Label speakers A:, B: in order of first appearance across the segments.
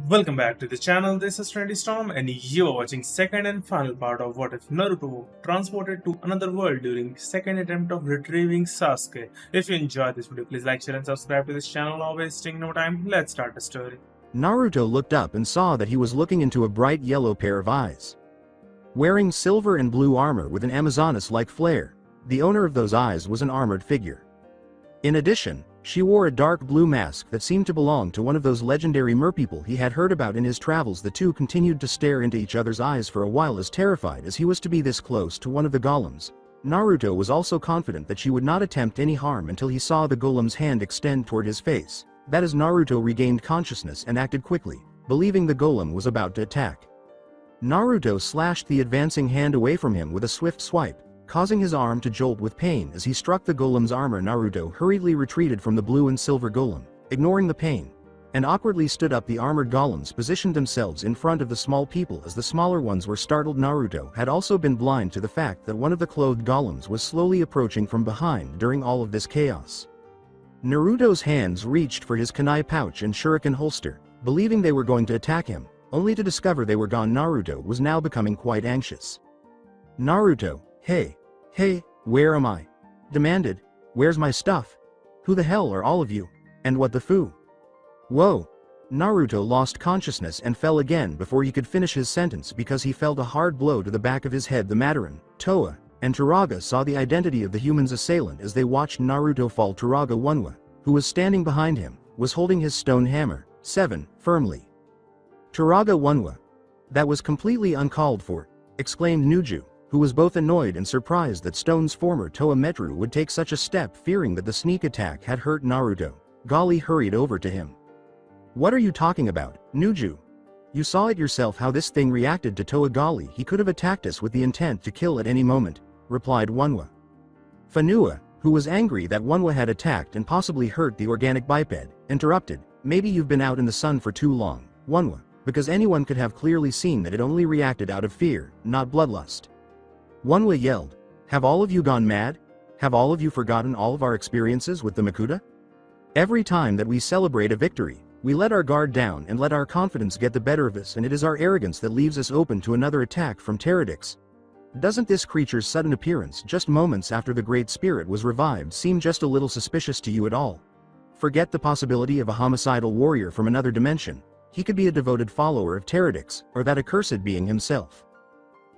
A: Welcome back to the channel. This is Trendy Storm, and you are watching second and final part of What If Naruto transported to another world during second attempt of retrieving Sasuke. If you enjoyed this video, please like, share, and subscribe to this channel. Now wasting no time, let's start the story.
B: Naruto looked up and saw that he was looking into a bright yellow pair of eyes. Wearing silver and blue armor with an Amazonas-like flare, the owner of those eyes was an armored figure. In addition, she wore a dark blue mask that seemed to belong to one of those legendary merpeople he had heard about in his travels. The two continued to stare into each other's eyes for a while, as terrified as he was to be this close to one of the golems. Naruto was also confident that she would not attempt any harm until he saw the golem's hand extend toward his face. That is, Naruto regained consciousness and acted quickly, believing the golem was about to attack. Naruto slashed the advancing hand away from him with a swift swipe, causing his arm to jolt with pain as he struck the golem's armor. Naruto hurriedly retreated from the blue and silver golem, ignoring the pain, and awkwardly stood up. The armored golems positioned themselves in front of the small people as the smaller ones were startled. Naruto had also been blind to the fact that one of the clothed golems was slowly approaching from behind during all of this chaos. Naruto's hands reached for his kunai pouch and shuriken holster, believing they were going to attack him, only to discover they were gone. Naruto was now becoming quite anxious. Naruto, hey, where am I? Demanded. Where's my stuff? Who the hell are all of you? And what the foo? Whoa! Naruto lost consciousness and fell again before he could finish his sentence because he felt a hard blow to the back of his head. The Mandarin, Toa, and Turaga saw the identity of the human's assailant as they watched Naruto fall. Turaga Onwa, who was standing behind him, was holding his stone hammer, 7, firmly. Turaga Onwa. That was completely uncalled for, exclaimed Nuju, who was both annoyed and surprised that Stone's former Toa Metru would take such a step, fearing that the sneak attack had hurt Naruto. Gali hurried over to him. What are you talking about, Nuju? You saw it yourself how this thing reacted to Toa. Gali, he could have attacked us with the intent to kill at any moment, replied Onwa. Fanua, who was angry that Onwa had attacked and possibly hurt the organic biped, interrupted. Maybe you've been out in the sun for too long, Onwa, because anyone could have clearly seen that it only reacted out of fear, not bloodlust. Onwa yelled. Have all of you gone mad? Have all of you forgotten all of our experiences with the Makuta? Every time that we celebrate a victory, we let our guard down and let our confidence get the better of us, and it is our arrogance that leaves us open to another attack from Pterodix. Doesn't this creature's sudden appearance just moments after the Great Spirit was revived seem just a little suspicious to you at all? Forget the possibility of a homicidal warrior from another dimension. He could be a devoted follower of Pterodix, or that accursed being himself.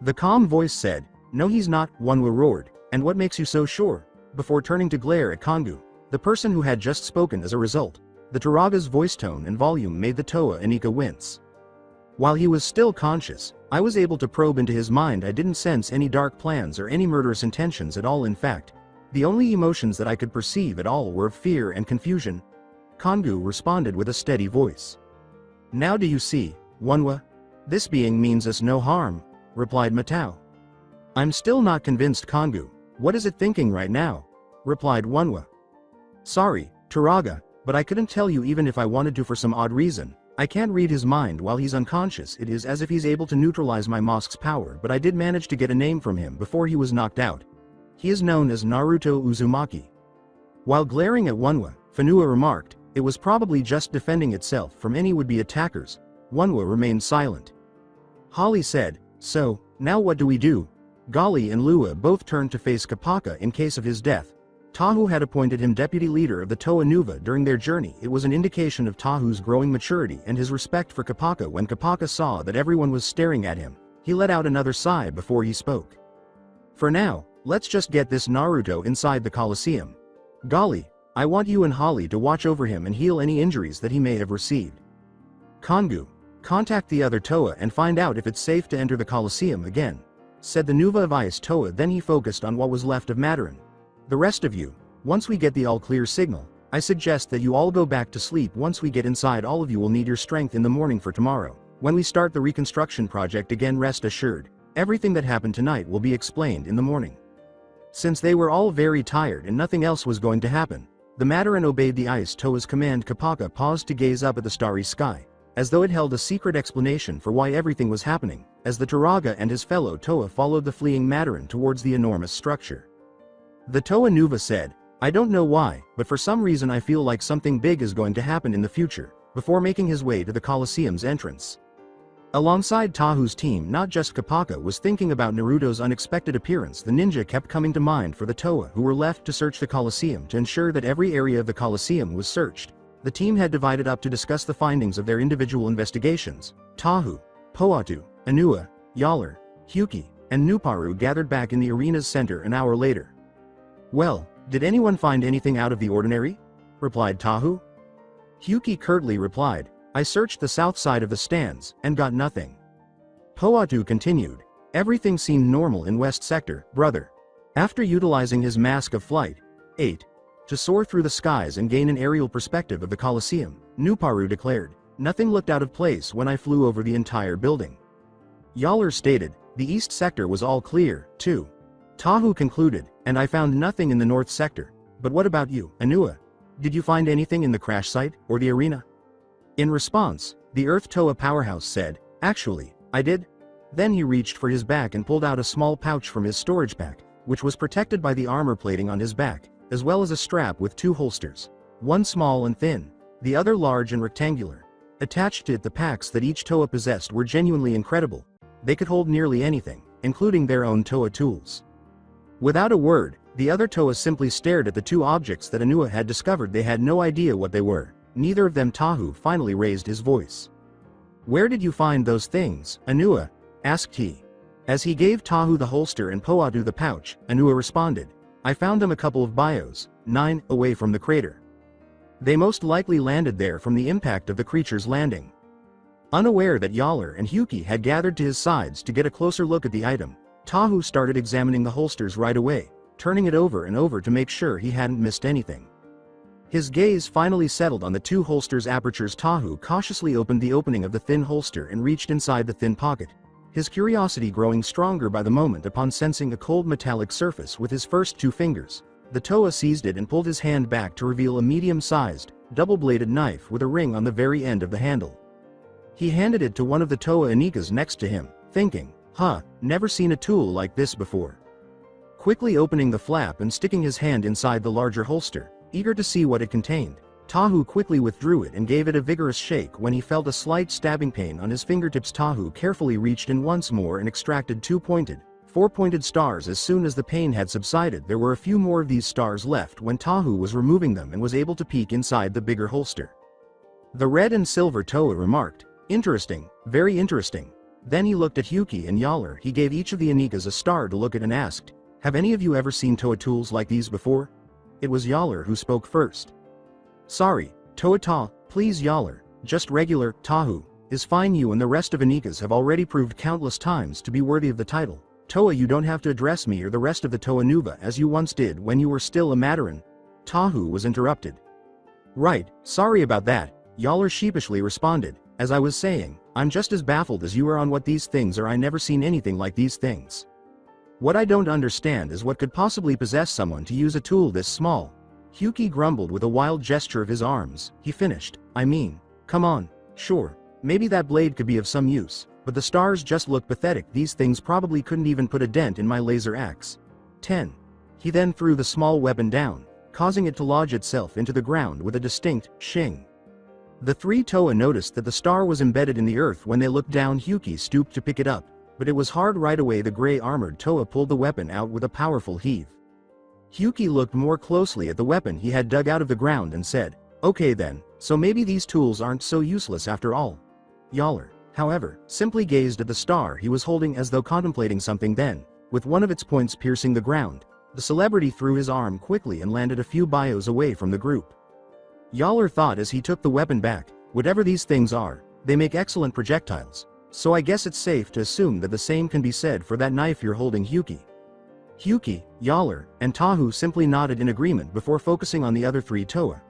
B: The calm voice said, No, he's not, Onwa roared. And what makes you so sure? Before turning to glare at Kongu, the person who had just spoken. As a result, the Turaga's voice tone and volume made the Toa Anika wince. While he was still conscious, I was able to probe into his mind. I didn't sense any dark plans or any murderous intentions at all. In fact, the only emotions that I could perceive at all were of fear and confusion. Kongu responded with a steady voice. Now do you see, Onwa? This being means us no harm, replied Matao. I'm still not convinced, Kongu. What is it thinking right now? Replied Onwa. Sorry, Turaga, but I couldn't tell you even if I wanted to. For some odd reason, I can't read his mind while he's unconscious. It is as if he's able to neutralize my mask's power, but I did manage to get a name from him before he was knocked out. He is known as Naruto Uzumaki. While glaring at Onwa, Fanua remarked, it was probably just defending itself from any would-be attackers. Onwa remained silent. Holly said, So, now what do we do? Gali and Lua both turned to face Kapaka in case of his death. Tahu had appointed him deputy leader of the Toa Nuva during their journey. It was an indication of Tahu's growing maturity and his respect for Kapaka. When Kapaka saw that everyone was staring at him, he let out another sigh before he spoke. For now, let's just get this Naruto inside the Colosseum. Gali, I want you and Holly to watch over him and heal any injuries that he may have received. Kongu, contact the other Toa and find out if it's safe to enter the Colosseum again, said the Nuva of Ice Toa. Then he focused on what was left of Mandarin. The rest of you, once we get the all-clear signal, I suggest that you all go back to sleep. Once we get inside, all of you will need your strength in the morning for tomorrow. When we start the reconstruction project again, rest assured, everything that happened tonight will be explained in the morning. Since they were all very tired and nothing else was going to happen, the Mandarin obeyed the Ice Toa's command. Kapaka paused to gaze up at the starry sky, as though it held a secret explanation for why everything was happening, as the Turaga and his fellow Toa followed the fleeing Mandarin towards the enormous structure. The Toa Nuva said, I don't know why, but for some reason I feel like something big is going to happen in the future. before making his way to the Colosseum's entrance. Alongside Tahu's team, not just Kapaka was thinking about Naruto's unexpected appearance. The ninja kept coming to mind for the Toa who were left to search the Colosseum to ensure that every area of the Colosseum was searched. The team had divided up to discuss the findings of their individual investigations. Tahu, Poatu, Anua, Yaller, Hyuki, and Nuparu gathered back in the arena's center an hour later. "Well, did anyone find anything out of the ordinary?" replied Tahu. Hyuki curtly replied, "I searched the south side of the stands, and got nothing." Poatu continued, "Everything seemed normal in West Sector, brother." After utilizing his Mask of Flight, 8, to soar through the skies and gain an aerial perspective of the Colosseum, Nuparu declared, "Nothing looked out of place when I flew over the entire building." Yaller stated, "The East Sector was all clear, too." Tahu concluded, "And I found nothing in the North Sector. But what about you, Anua? Did you find anything in the crash site, or the arena?" In response, the Earth Toa powerhouse said, "Actually, I did." Then he reached for his back and pulled out a small pouch from his storage pack, which was protected by the armor plating on his back, as well as a strap with 2 holsters. One small and thin, the other large and rectangular. Attached to it, the packs that each Toa possessed were genuinely incredible. They could hold nearly anything, including their own Toa tools. Without a word, the other Toa simply stared at the 2 objects that Anua had discovered. They had no idea what they were. Neither of them. Tahu finally raised his voice. "Where did you find those things, Anua?" asked he. As he gave Tahu the holster and Poatu the pouch, Anua responded, "I found them a couple of bios, 9, away from the crater. They most likely landed there from the impact of the creature's landing." Unaware that Yaller and Hyuki had gathered to his sides to get a closer look at the item, Tahu started examining the holsters right away, turning it over and over to make sure he hadn't missed anything. His gaze finally settled on the 2 holsters' apertures. Tahu cautiously opened the opening of the thin holster and reached inside the thin pocket, his curiosity growing stronger by the moment upon sensing a cold metallic surface with his first 2 fingers. The Toa seized it and pulled his hand back to reveal a medium-sized, double-bladed knife with a ring on the very end of the handle. He handed it to one of the Toa Inikas next to him, thinking, never seen a tool like this before." Quickly opening the flap and sticking his hand inside the larger holster, eager to see what it contained, Tahu quickly withdrew it and gave it a vigorous shake. When he felt a slight stabbing pain on his fingertips, Tahu carefully reached in once more and extracted 2 4-pointed stars. As soon as the pain had subsided, there were a few more of these stars left when Tahu was removing them and was able to peek inside the bigger holster. The red and silver Toa remarked, "Interesting, very interesting." Then he looked at Hyuki and Yaller. He gave each of the Inikas a star to look at and asked, "Have any of you ever seen Toa tools like these before?" It was Yaller who spoke first. "Sorry, Toa, please Yaller, just regular, Tahu, is fine. You and the rest of Inikas have already proved countless times to be worthy of the title. Toa, you don't have to address me or the rest of the Toa Nuva as you once did when you were still a Mataran." Tahu was interrupted. "Right, sorry about that," Yaller sheepishly responded. "As I was saying, I'm just as baffled as you are on what these things are. I never seen anything like these things. What I don't understand is what could possibly possess someone to use a tool this small." Hyuki grumbled with a wild gesture of his arms. He finished, "I mean, come on, sure, maybe that blade could be of some use, but the stars just look pathetic. These things probably couldn't even put a dent in my laser axe." 10. He then threw the small weapon down, causing it to lodge itself into the ground with a distinct shing. The 3 Toa noticed that the star was embedded in the earth. When they looked down, Hyuki stooped to pick it up, but it was hard right away. The gray armored Toa pulled the weapon out with a powerful heave. Hyuki looked more closely at the weapon he had dug out of the ground and said, "Okay then, so maybe these tools aren't so useless after all." Yaller, however, simply gazed at the star he was holding as though contemplating something. Then, with one of its points piercing the ground, the celebrity threw his arm quickly and landed a few bios away from the group. Yaller thought as he took the weapon back, "Whatever these things are, they make excellent projectiles. So I guess it's safe to assume that the same can be said for that knife you're holding, Hyuki." Hyuki, Yaller, and Tahu simply nodded in agreement before focusing on the other 3 Toa.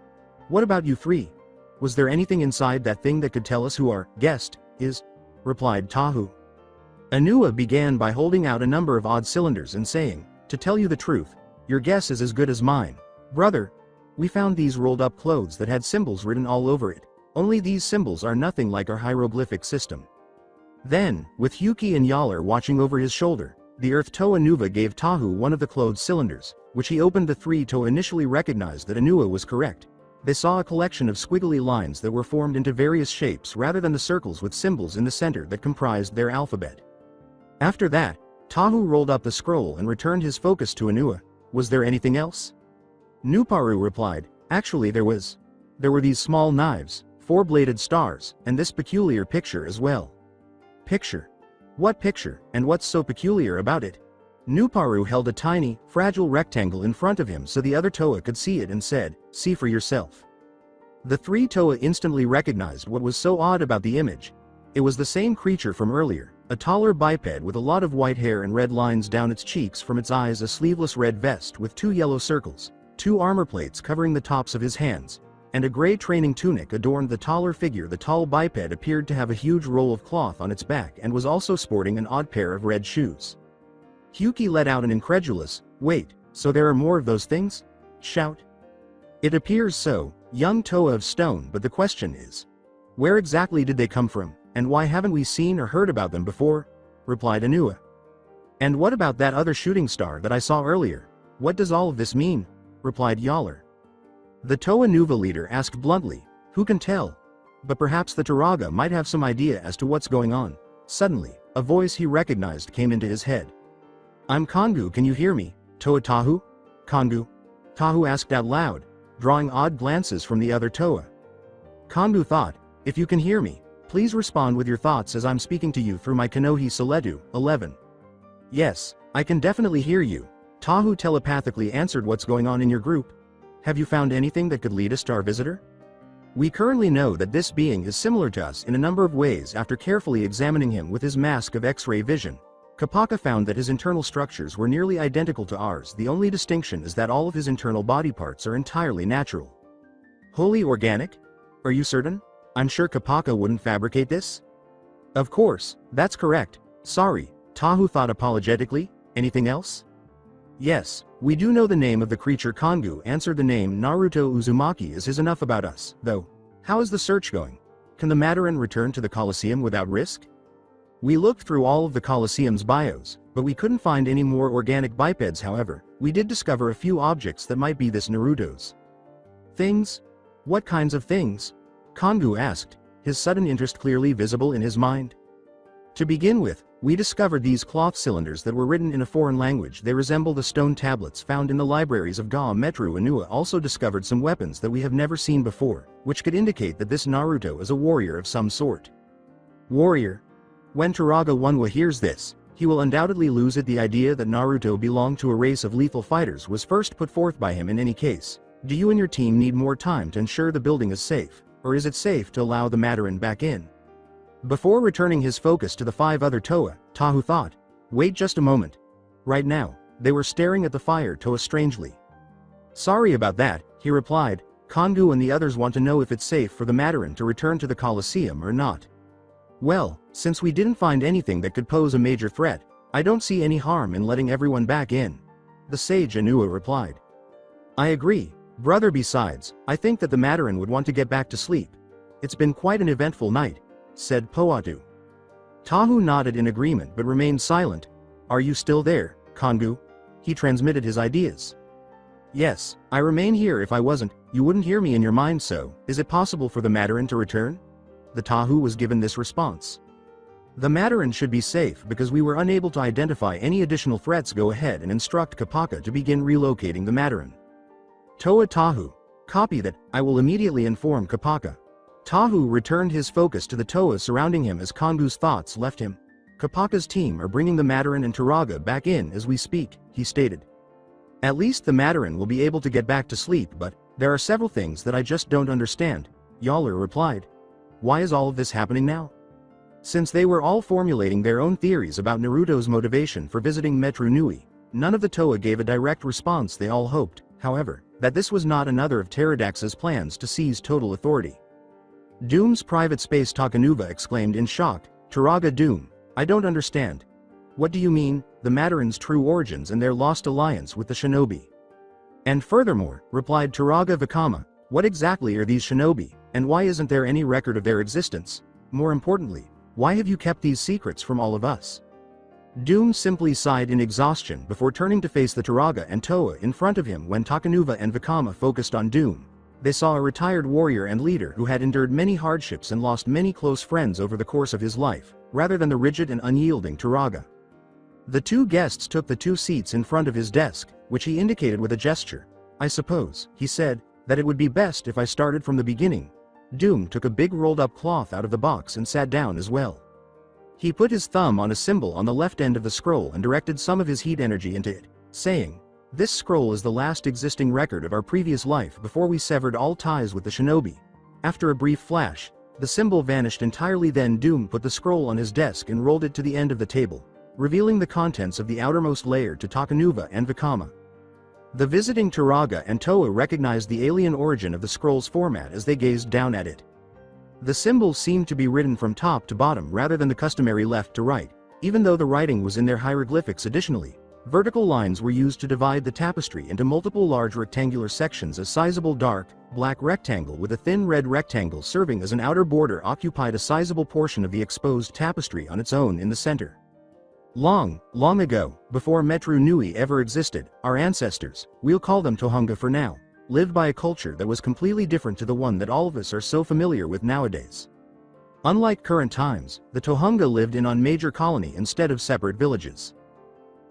B: "What about you 3? Was there anything inside that thing that could tell us who our guest is?" replied Tahu. Anua began by holding out a number of odd cylinders and saying, "To tell you the truth, your guess is as good as mine. Brother, we found these rolled up clothes that had symbols written all over it. Only these symbols are nothing like our hieroglyphic system." Then, with Hyuki and Yaller watching over his shoulder, the Earth Toa Nuva gave Tahu one of the clothes cylinders, which he opened. The 3 Toa initially recognized that Anua was correct. They saw a collection of squiggly lines that were formed into various shapes rather than the circles with symbols in the center that comprised their alphabet. After that, Tahu rolled up the scroll and returned his focus to Anua. Was there anything else? Nuparu replied, actually there were these small knives, 4-bladed stars, and this peculiar picture as well. Picture? What picture, and what's so peculiar about it? Nuparu held a tiny, fragile rectangle in front of him so the other Toa could see it and said, see for yourself. The 3 Toa instantly recognized what was so odd about the image. It was the same creature from earlier, a taller biped with a lot of white hair and red lines down its cheeks, from its eyes a sleeveless red vest with 2 yellow circles, 2 armor plates covering the tops of his hands, and a gray training tunic adorned the taller figure. The tall biped appeared to have a huge roll of cloth on its back and was also sporting an odd pair of red shoes. Hyuki let out an incredulous, wait, so there are more of those things? Shout. It appears so, young Toa of Stone, but the question is, where exactly did they come from, and why haven't we seen or heard about them before? Replied Anua. And what about that other shooting star that I saw earlier? What does all of this mean? Replied Yaller. The Toa Nuva leader asked bluntly, who can tell? But perhaps the Turaga might have some idea as to what's going on. Suddenly, a voice he recognized came into his head. I'm Kongu, can you hear me, Toa Tahu? Kongu? Tahu asked out loud, drawing odd glances from the other Toa. Kongu thought, if you can hear me, please respond with your thoughts as I'm speaking to you through my Kanohi Seletu, 11. Yes, I can definitely hear you. Tahu telepathically answered. What's going on in your group? Have you found anything that could lead us to our visitor? We currently know that this being is similar to us in a number of ways. After carefully examining him with his mask of X-ray vision, Kapaka found that his internal structures were nearly identical to ours. The only distinction is that all of his internal body parts are entirely natural. Wholly organic? Are you certain? I'm sure Kapaka wouldn't fabricate this? Of course, that's correct. Sorry, Tahu thought apologetically. Anything else? Yes, we do know the name of the creature. Kongu answered. The name Naruto Uzumaki is enough about us, though. How is the search going? Can the Mataran return to the Colosseum without risk? We looked through all of the Colosseum's bios, but we couldn't find any more organic bipeds. However, we did discover a few objects that might be this Naruto's. Things? What kinds of things? Kongu asked, his sudden interest clearly visible in his mind. To begin with, we discovered these cloth cylinders that were written in a foreign language. They resemble the stone tablets found in the libraries of Ga Metru. Anua also discovered some weapons that we have never seen before, which could indicate that this Naruto is a warrior of some sort. Warrior? When Turaga Onwa hears this, he will undoubtedly lose it. The idea that Naruto belonged to a race of lethal fighters was first put forth by him. In any case, do you and your team need more time to ensure the building is safe, or is it safe to allow the Mataran back in? Before returning his focus to the 5 other Toa, Tahu thought, wait just a moment. Right now, they were staring at the fire Toa strangely. Sorry about that, he replied. Kongu and the others want to know if it's safe for the Mataran to return to the Colosseum or not. Well, since we didn't find anything that could pose a major threat, I don't see any harm in letting everyone back in. The sage Anua replied. I agree, brother. Besides, I think that the Mataran would want to get back to sleep. It's been quite an eventful night, said Poatu. Tahu nodded in agreement but remained silent. Are you still there, Kongu? He transmitted his ideas. Yes, I remain here. If I wasn't, you wouldn't hear me in your mind. So, is it possible for the Mataran to return? The Tahu was given this response. The Mataran should be safe because we were unable to identify any additional threats. Go ahead and instruct Kapaka to begin relocating the Mataran. Toa Tahu. Copy that. I will immediately inform Kapaka. Tahu returned his focus to the Toa surrounding him as Kongu's thoughts left him. Kapaka's team are bringing the Mataran and Turaga back in as we speak, he stated. At least the Mataran will be able to get back to sleep, but there are several things that I just don't understand, Yaller replied. Why is all of this happening now? Since they were all formulating their own theories about Naruto's motivation for visiting Metru Nui, none of the Toa gave a direct response. They all hoped, however, that this was not another of Pterodax's plans to seize total authority. Doom's private space. Takanuva exclaimed in shock. Turaga Doom, I don't understand. What do you mean, the Mataran's true origins and their lost alliance with the shinobi? And furthermore, replied Turaga Vakama, what exactly are these shinobi, and why isn't there any record of their existence? More importantly, why have you kept these secrets from all of us? Doom simply sighed in exhaustion before turning to face the Turaga and Toa in front of him. When Takanuva and Vakama focused on Doom, They saw a retired warrior and leader who had endured many hardships and lost many close friends over the course of his life, rather than the rigid and unyielding Turaga. The two guests took the two seats in front of his desk, which he indicated with a gesture. "I suppose," he said, "that it would be best if I started from the beginning." Doom took a big rolled-up cloth out of the box and sat down as well. He put his thumb on a symbol on the left end of the scroll and directed some of his heat energy into it, saying, "This scroll is the last existing record of our previous life before we severed all ties with the shinobi." After a brief flash, the symbol vanished entirely. Then Doom put the scroll on his desk and rolled it to the end of the table, revealing the contents of the outermost layer to Takanuva and Vikama. The visiting Turaga and Toa recognized the alien origin of the scroll's format as they gazed down at it. The symbols seemed to be written from top to bottom rather than the customary left to right, even though the writing was in their hieroglyphics. Additionally, vertical lines were used to divide the tapestry into multiple large rectangular sections. A sizable dark, black rectangle with a thin red rectangle serving as an outer border occupied a sizable portion of the exposed tapestry on its own in the center. Long, long ago, before Metru Nui ever existed, our ancestors, we'll call them Tohunga for now, lived by a culture that was completely different to the one that all of us are so familiar with nowadays. Unlike current times, the Tohunga lived in one major colony instead of separate villages.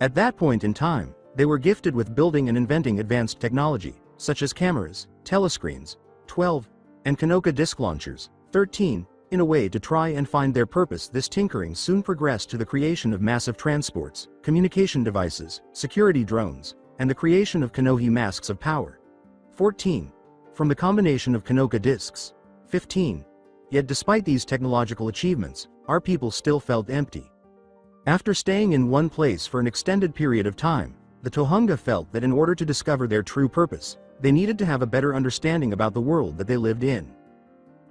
B: At that point in time, they were gifted with building and inventing advanced technology, such as cameras, telescreens, 12, and Kanoka disc launchers, 13, in a way to try and find their purpose. This tinkering soon progressed to the creation of massive transports, communication devices, security drones, and the creation of Kanohi masks of power. 14. From the combination of Kanoka discs. 15. Yet despite these technological achievements, our people still felt empty. After staying in one place for an extended period of time, the Tohunga felt that in order to discover their true purpose, they needed to have a better understanding about the world that they lived in.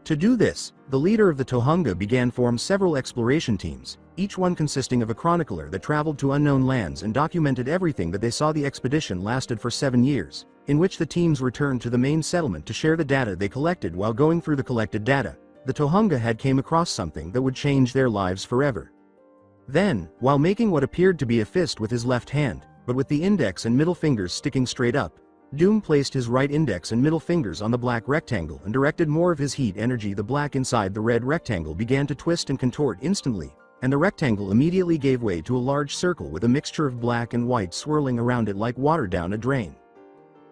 B: To do this, the leader of the Tohunga began form several exploration teams, each one consisting of a chronicler that traveled to unknown lands and documented everything that they saw. The expedition lasted for 7 years, in which the teams returned to the main settlement to share the data they collected. While going through the collected data, the Tohunga had came across something that would change their lives forever. Then, while making what appeared to be a fist with his left hand, but with the index and middle fingers sticking straight up, Doom placed his right index and middle fingers on the black rectangle and directed more of his heat energy. The black inside the red rectangle began to twist and contort instantly, and the rectangle immediately gave way to a large circle with a mixture of black and white swirling around it like water down a drain.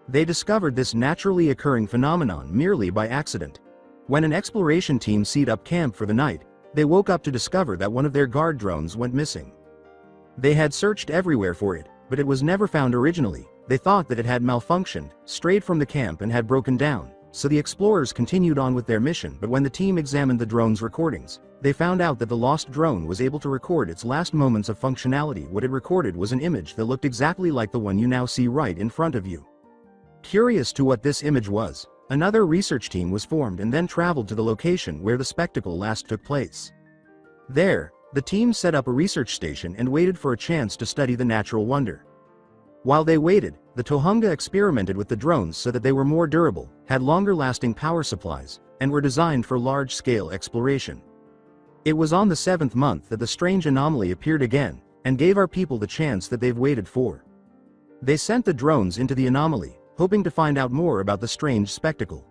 B: They discovered this naturally occurring phenomenon merely by accident. When an exploration team set up camp for the night, they woke up to discover that one of their guard drones went missing. They had searched everywhere for it, but it was never found. Originally, they thought that it had malfunctioned, strayed from the camp and had broken down, so the explorers continued on with their mission. But when the team examined the drone's recordings, they found out that the lost drone was able to record its last moments of functionality. What it recorded was an image that looked exactly like the one you now see right in front of you. Curious to what this image was, another research team was formed and then traveled to the location where the spectacle last took place. There, the team set up a research station and waited for a chance to study the natural wonder. While they waited, the Tohunga experimented with the drones so that they were more durable, had longer-lasting power supplies, and were designed for large-scale exploration. It was on the 7th month that the strange anomaly appeared again, and gave our people the chance that they've waited for. They sent the drones into the anomaly, hoping to find out more about the strange spectacle.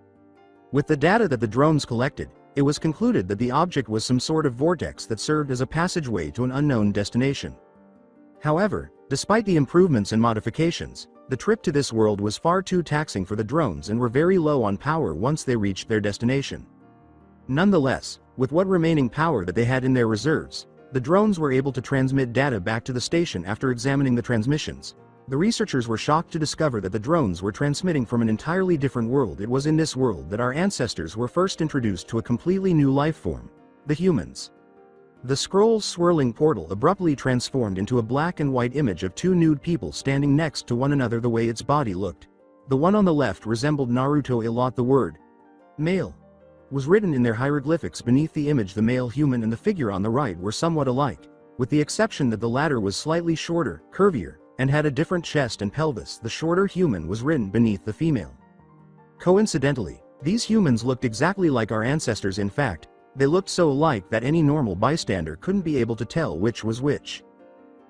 B: With the data that the drones collected, it was concluded that the object was some sort of vortex that served as a passageway to an unknown destination. However, despite the improvements and modifications, the trip to this world was far too taxing for the drones and were very low on power once they reached their destination. Nonetheless, with what remaining power that they had in their reserves, the drones were able to transmit data back to the station. After examining the transmissions, the researchers were shocked to discover that the drones were transmitting from an entirely different world. It was in this world that our ancestors were first introduced to a completely new life form, the humans. The scroll's swirling portal abruptly transformed into a black and white image of two nude people standing next to one another. The way its body looked, the one on the left resembled Naruto a lot. The word male was written in their hieroglyphics beneath the image. The male human and the figure on the right were somewhat alike, with the exception that the latter was slightly shorter, curvier, and had a different chest and pelvis. The shorter human was written beneath the female. Coincidentally, these humans looked exactly like our ancestors. In fact, they looked so alike that any normal bystander couldn't be able to tell which was which.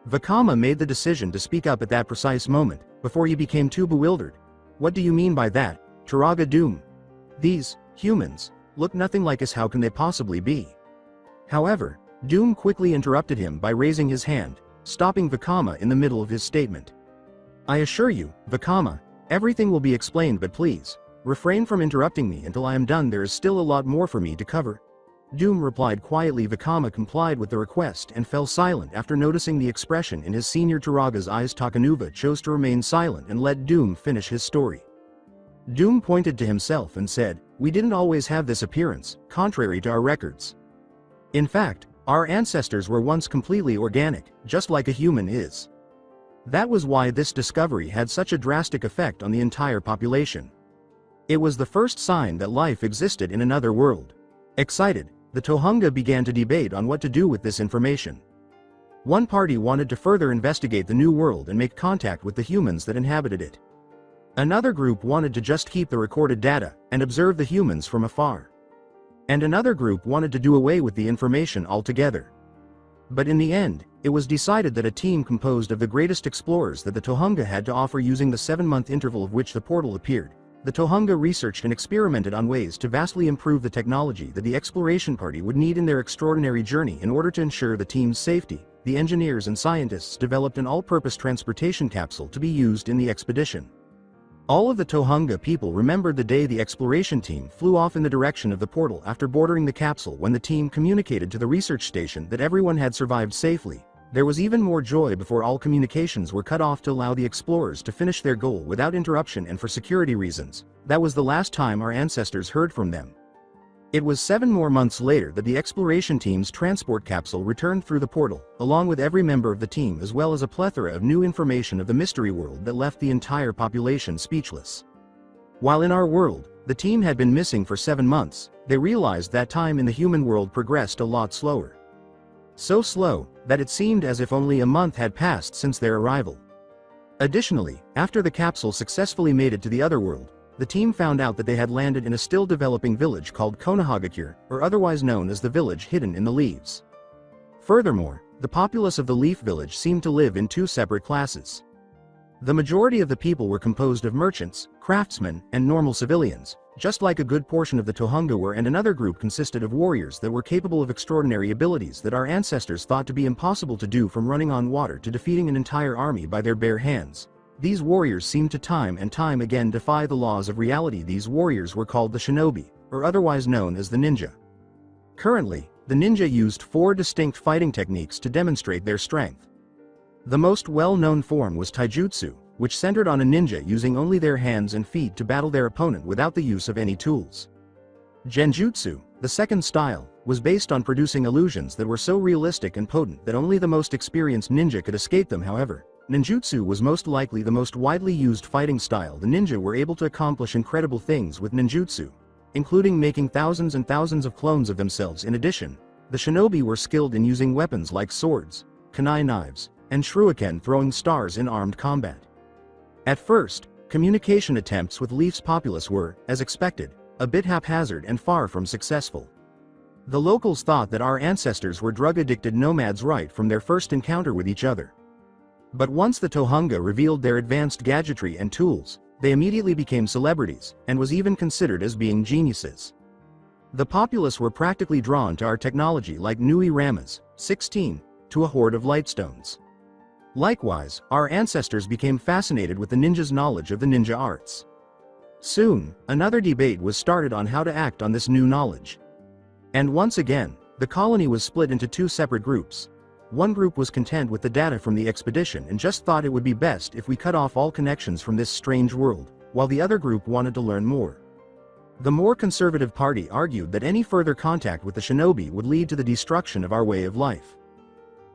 B: Vikama made the decision to speak up at that precise moment, before he became too bewildered. "What do you mean by that, Turaga Doom?" These humans look nothing like us. How can they possibly be? However, Doom quickly interrupted him by raising his hand, stopping Vakama in the middle of his statement. I assure you, Vakama, everything will be explained, but please, refrain from interrupting me until I am done. There is still a lot more for me to cover. Doom replied quietly. Vakama complied with the request and fell silent after noticing the expression in his senior Taraga's eyes. Takanuva chose to remain silent and let Doom finish his story. Doom pointed to himself and said, we didn't always have this appearance, contrary to our records. In fact, our ancestors were once completely organic, just like a human is. That was why this discovery had such a drastic effect on the entire population. It was the first sign that life existed in another world. Excited, the Tohunga began to debate on what to do with this information. One party wanted to further investigate the new world and make contact with the humans that inhabited it. Another group wanted to just keep the recorded data and observe the humans from afar. And another group wanted to do away with the information altogether. But in the end, it was decided that a team composed of the greatest explorers that the Tohunga had to offer, using the 7-month interval of which the portal appeared, the Tohunga researched and experimented on ways to vastly improve the technology that the exploration party would need in their extraordinary journey. In order to ensure the team's safety, the engineers and scientists developed an all-purpose transportation capsule to be used in the expedition. All of the Tohunga people remembered the day the exploration team flew off in the direction of the portal after boarding the capsule. When the team communicated to the research station that everyone had survived safely, there was even more joy before all communications were cut off to allow the explorers to finish their goal without interruption and for security reasons. That was the last time our ancestors heard from them. It was 7 more months later that the exploration team's transport capsule returned through the portal, along with every member of the team, as well as a plethora of new information of the mystery world that left the entire population speechless. While in our world, the team had been missing for 7 months, they realized that time in the human world progressed a lot slower. So slow, that it seemed as if only a month had passed since their arrival. Additionally, after the capsule successfully made it to the other world, the team found out that they had landed in a still developing village called Konohagakure, or otherwise known as the village hidden in the leaves. Furthermore, the populace of the Leaf Village seemed to live in 2 separate classes. The majority of the people were composed of merchants, craftsmen, and normal civilians, just like a good portion of the Tohunga were, and another group consisted of warriors that were capable of extraordinary abilities that our ancestors thought to be impossible to do, from running on water to defeating an entire army by their bare hands. These warriors seemed to time and time again defy the laws of reality. These warriors were called the shinobi, or otherwise known as the ninja. Currently, the ninja used 4 distinct fighting techniques to demonstrate their strength. The most well-known form was taijutsu, which centered on a ninja using only their hands and feet to battle their opponent without the use of any tools. Genjutsu, the second style, was based on producing illusions that were so realistic and potent that only the most experienced ninja could escape them. However, ninjutsu was most likely the most widely used fighting style. The ninja were able to accomplish incredible things with ninjutsu, including making thousands and thousands of clones of themselves. In addition, the shinobi were skilled in using weapons like swords, kunai knives, and shuriken, throwing stars in armed combat. At first, communication attempts with Leaf's populace were, as expected, a bit haphazard and far from successful. The locals thought that our ancestors were drug-addicted nomads right from their first encounter with each other. But once the Tohunga revealed their advanced gadgetry and tools, they immediately became celebrities, and was even considered as being geniuses. The populace were practically drawn to our technology like Nui Ramas, 16, to a horde of lightstones. Likewise, our ancestors became fascinated with the ninja's knowledge of the ninja arts. Soon, another debate was started on how to act on this new knowledge. And once again, the colony was split into 2 separate groups. One group was content with the data from the expedition and just thought it would be best if we cut off all connections from this strange world, while the other group wanted to learn more. The more conservative party argued that any further contact with the shinobi would lead to the destruction of our way of life,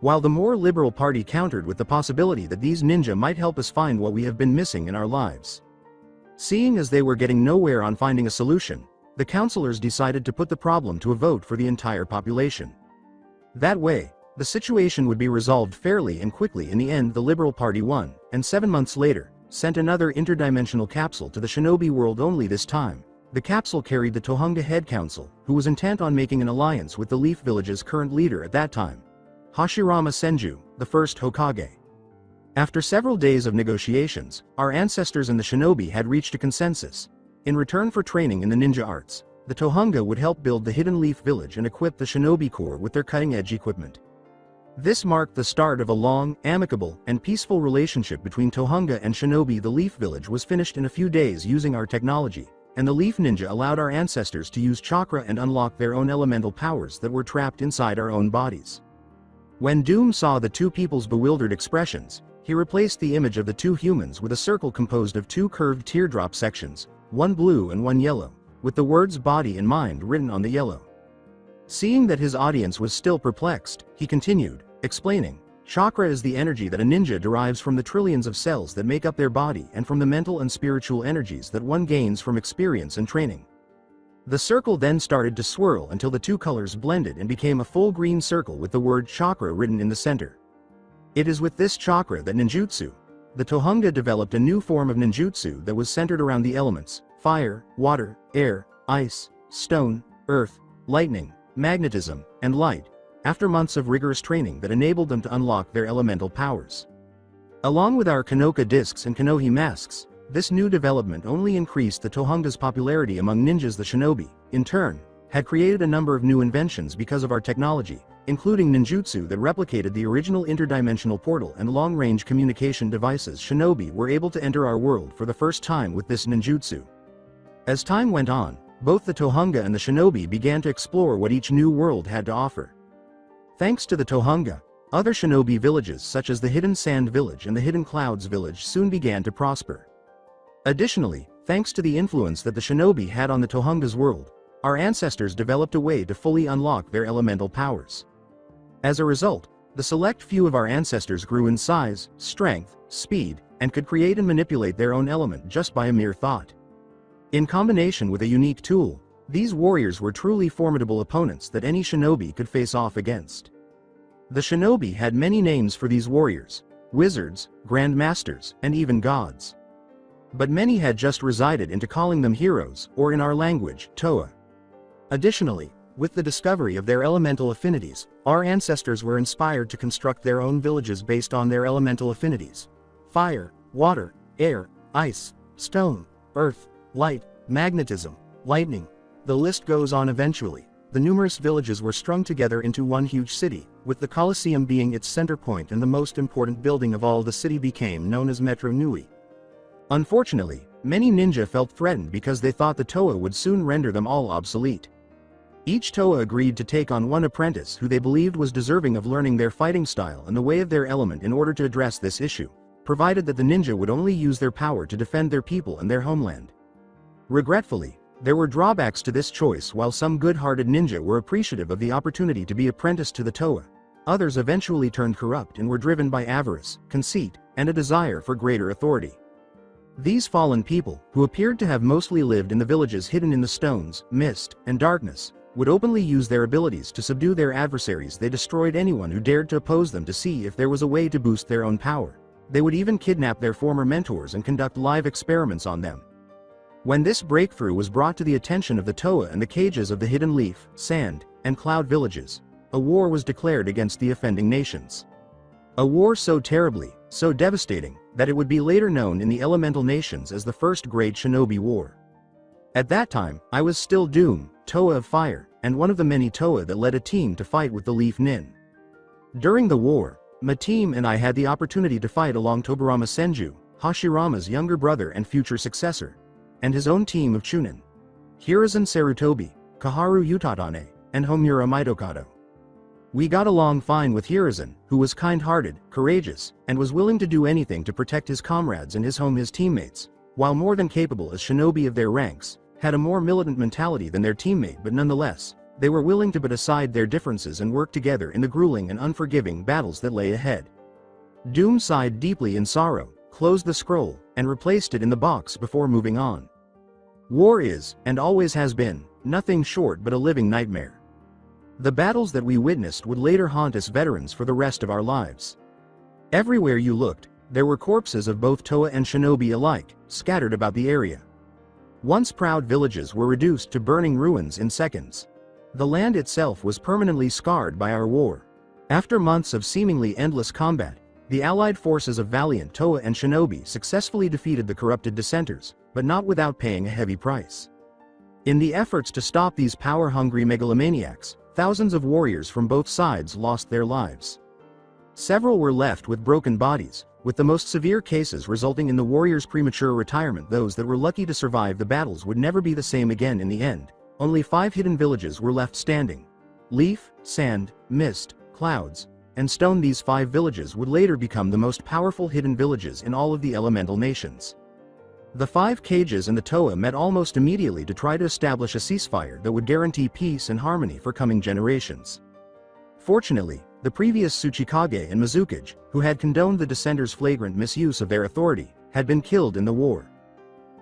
B: while the more liberal party countered with the possibility that these ninja might help us find what we have been missing in our lives. Seeing as they were getting nowhere on finding a solution, the councillors decided to put the problem to a vote for the entire population. That way, the situation would be resolved fairly and quickly. In the end, the Liberal Party won, and 7 months later, sent another interdimensional capsule to the shinobi world. Only this time, the capsule carried the Tohunga head council, who was intent on making an alliance with the Leaf Village's current leader at that time, Hashirama Senju, the first Hokage. After several days of negotiations, our ancestors and the shinobi had reached a consensus. In return for training in the ninja arts, the Tohunga would help build the Hidden Leaf Village and equip the Shinobi Corps with their cutting-edge equipment. This marked the start of a long, amicable, and peaceful relationship between Tohunga and Shinobi. The Leaf Village was finished in a few days using our technology, and the Leaf Ninja allowed our ancestors to use chakra and unlock their own elemental powers that were trapped inside our own bodies. When Doom saw the two people's bewildered expressions, he replaced the image of the two humans with a circle composed of two curved teardrop sections, one blue and one yellow, with the words body and mind written on the yellow. Seeing that his audience was still perplexed, he continued, explaining, "Chakra is the energy that a ninja derives from the trillions of cells that make up their body and from the mental and spiritual energies that one gains from experience and training." The circle then started to swirl until the two colors blended and became a full green circle with the word chakra written in the center. It is with this chakra that ninjutsu, the Tohunga developed a new form of ninjutsu that was centered around the elements: fire, water, air, ice, stone, earth, lightning, magnetism, and light, after months of rigorous training that enabled them to unlock their elemental powers. Along with our Kanoka discs and Kanohi masks, this new development only increased the Tohunga's popularity among ninjas. The shinobi, in turn, had created a number of new inventions because of our technology, including ninjutsu that replicated the original interdimensional portal and long-range communication devices. Shinobi were able to enter our world for the first time with this ninjutsu. As time went on, both the Tohunga and the shinobi began to explore what each new world had to offer. Thanks to the Tohunga, other shinobi villages such as the Hidden Sand Village and the Hidden Clouds Village soon began to prosper. Additionally, thanks to the influence that the shinobi had on the Tohunga's world, our ancestors developed a way to fully unlock their elemental powers. As a result, the select few of our ancestors grew in size, strength, speed, and could create and manipulate their own element just by a mere thought. In combination with a unique tool, these warriors were truly formidable opponents that any shinobi could face off against. The shinobi had many names for these warriors: wizards, grand masters, and even gods. But many had just resided into calling them heroes, or in our language, Toa. Additionally, with the discovery of their elemental affinities, our ancestors were inspired to construct their own villages based on their elemental affinities: fire, water, air, ice, stone, earth, light, magnetism, lightning. The list goes on. Eventually, the numerous villages were strung together into one huge city, with the Colosseum being its center point and the most important building of all. The city became known as Metro Nui. Unfortunately, many ninja felt threatened because they thought the Toa would soon render them all obsolete. Each Toa agreed to take on one apprentice who they believed was deserving of learning their fighting style and the way of their element in order to address this issue, provided that the ninja would only use their power to defend their people and their homeland. Regretfully, there were drawbacks to this choice. While some good-hearted ninja were appreciative of the opportunity to be apprenticed to the Toa, others eventually turned corrupt and were driven by avarice, conceit, and a desire for greater authority. These fallen people, who appeared to have mostly lived in the villages hidden in the stones, mist, and darkness, would openly use their abilities to subdue their adversaries. They destroyed anyone who dared to oppose them to see if there was a way to boost their own power. They would even kidnap their former mentors and conduct live experiments on them. When this breakthrough was brought to the attention of the Toa and the cages of the Hidden Leaf, Sand, and Cloud villages, a war was declared against the offending nations. A war so terribly, so devastating, that it would be later known in the elemental nations as the First Great Shinobi War. At that time, I was still Doom, Toa of Fire, and one of the many Toa that led a team to fight with the Leaf Nin. During the war, my team and I had the opportunity to fight along Tobirama Senju, Hashirama's younger brother and future successor, and his own team of Chunin, Hiruzen Sarutobi, Kaharu Utatane, and Homura Mitokado. We got along fine with Hiruzen, who was kind-hearted, courageous, and was willing to do anything to protect his comrades and his home. His teammates, while more than capable as shinobi of their ranks, had a more militant mentality than their teammate, but nonetheless, they were willing to put aside their differences and work together in the grueling and unforgiving battles that lay ahead. Doom sighed deeply in sorrow, closed the scroll, and replaced it in the box before moving on. War is, and always has been, nothing short but a living nightmare. The battles that we witnessed would later haunt us veterans for the rest of our lives. Everywhere you looked, there were corpses of both Toa and shinobi alike, scattered about the area. Once proud villages were reduced to burning ruins in seconds. The land itself was permanently scarred by our war. After months of seemingly endless combat, The allied forces of valiant Toa and shinobi successfully defeated the corrupted dissenters, but not without paying a heavy price. In the efforts to stop these power-hungry megalomaniacs, thousands of warriors from both sides lost their lives. Several were left with broken bodies, with the most severe cases resulting in the warriors' premature retirement. Those that were lucky to survive the battles would never be the same again in the end. Only 5 hidden villages were left standing. Leaf, sand, mist, clouds, and stone. These 5 villages would later become the most powerful hidden villages in all of the elemental nations. The 5 cages and the Toa met almost immediately to try to establish a ceasefire that would guarantee peace and harmony for coming generations. Fortunately, the previous Tsuchikage and Mizukage, who had condoned the dissenters' flagrant misuse of their authority, had been killed in the war.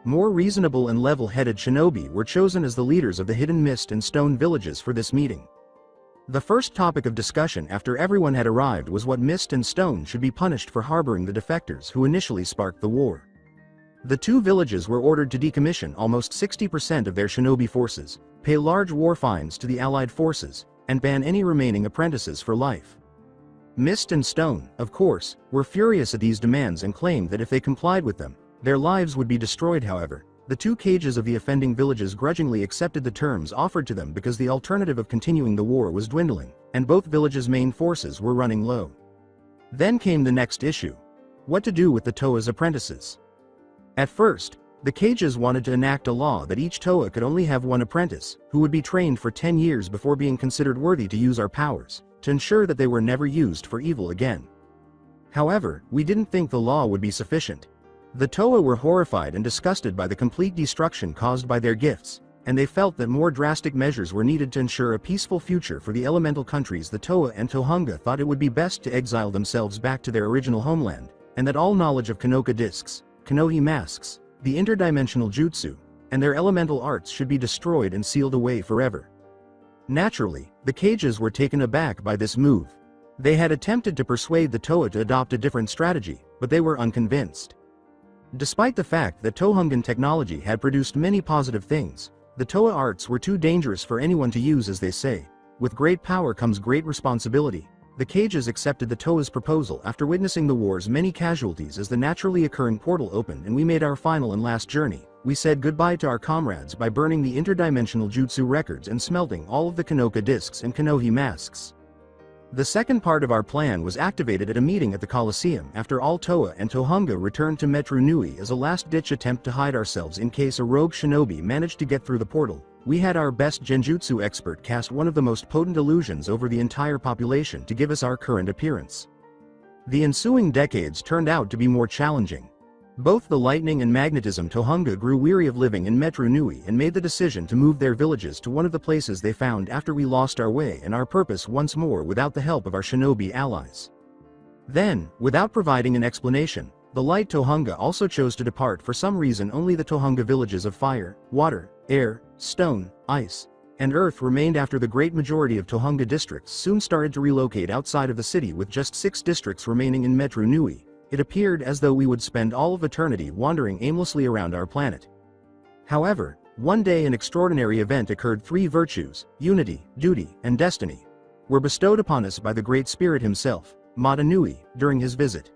B: More reasonable and level-headed shinobi were chosen as the leaders of the hidden mist and stone villages for this meeting. The first topic of discussion after everyone had arrived was what mist and stone should be punished for harboring the defectors who initially sparked the war. The 2 villages were ordered to decommission almost 60% of their shinobi forces, pay large war fines to the allied forces, and ban any remaining apprentices for life. Mist and Stone, of course, were furious at these demands and claimed that if they complied with them, their lives would be destroyed. However, the 2 cages of the offending villages grudgingly accepted the terms offered to them because the alternative of continuing the war was dwindling, and both villages' main forces were running low. Then came the next issue: what to do with the Toa's apprentices. At first, the cages wanted to enact a law that each Toa could only have 1 apprentice, who would be trained for 10 years before being considered worthy to use our powers, to ensure that they were never used for evil again. However, we didn't think the law would be sufficient. The Toa were horrified and disgusted by the complete destruction caused by their gifts, and they felt that more drastic measures were needed to ensure a peaceful future for the elemental countries. The Toa and Tohunga thought it would be best to exile themselves back to their original homeland, and that all knowledge of Kanoka discs, Kanohi masks, the interdimensional jutsu, and their elemental arts should be destroyed and sealed away forever. Naturally, the cages were taken aback by this move. They had attempted to persuade the Toa to adopt a different strategy, but they were unconvinced. Despite the fact that Tohungan technology had produced many positive things, the Toa arts were too dangerous for anyone to use, as they say. With great power comes great responsibility. The cages accepted the Toa's proposal after witnessing the war's many casualties. As the naturally occurring portal opened and we made our final and last journey, we said goodbye to our comrades by burning the interdimensional jutsu records and smelting all of the Kanoka discs and Kanohi masks. The second part of our plan was activated at a meeting at the Colosseum after all Toa and Tohunga returned to Metru Nui as a last-ditch attempt to hide ourselves in case a rogue shinobi managed to get through the portal. We had our best genjutsu expert cast one of the most potent illusions over the entire population to give us our current appearance. The ensuing decades turned out to be more challenging. Both the lightning and magnetism Tohunga grew weary of living in Metru Nui and made the decision to move their villages to one of the places they found after we lost our way and our purpose once more without the help of our shinobi allies. Then, without providing an explanation, the light Tohunga also chose to depart. For some reason only the Tohunga villages of fire, water, air, stone, ice, and earth remained. After the great majority of Tohunga districts soon started to relocate outside of the city, with just 6 districts remaining in Metru Nui, it appeared as though we would spend all of eternity wandering aimlessly around our planet. However, one day an extraordinary event occurred. 3 virtues, unity, duty, and destiny, were bestowed upon us by the Great Spirit himself, Mata Nui, during his visit.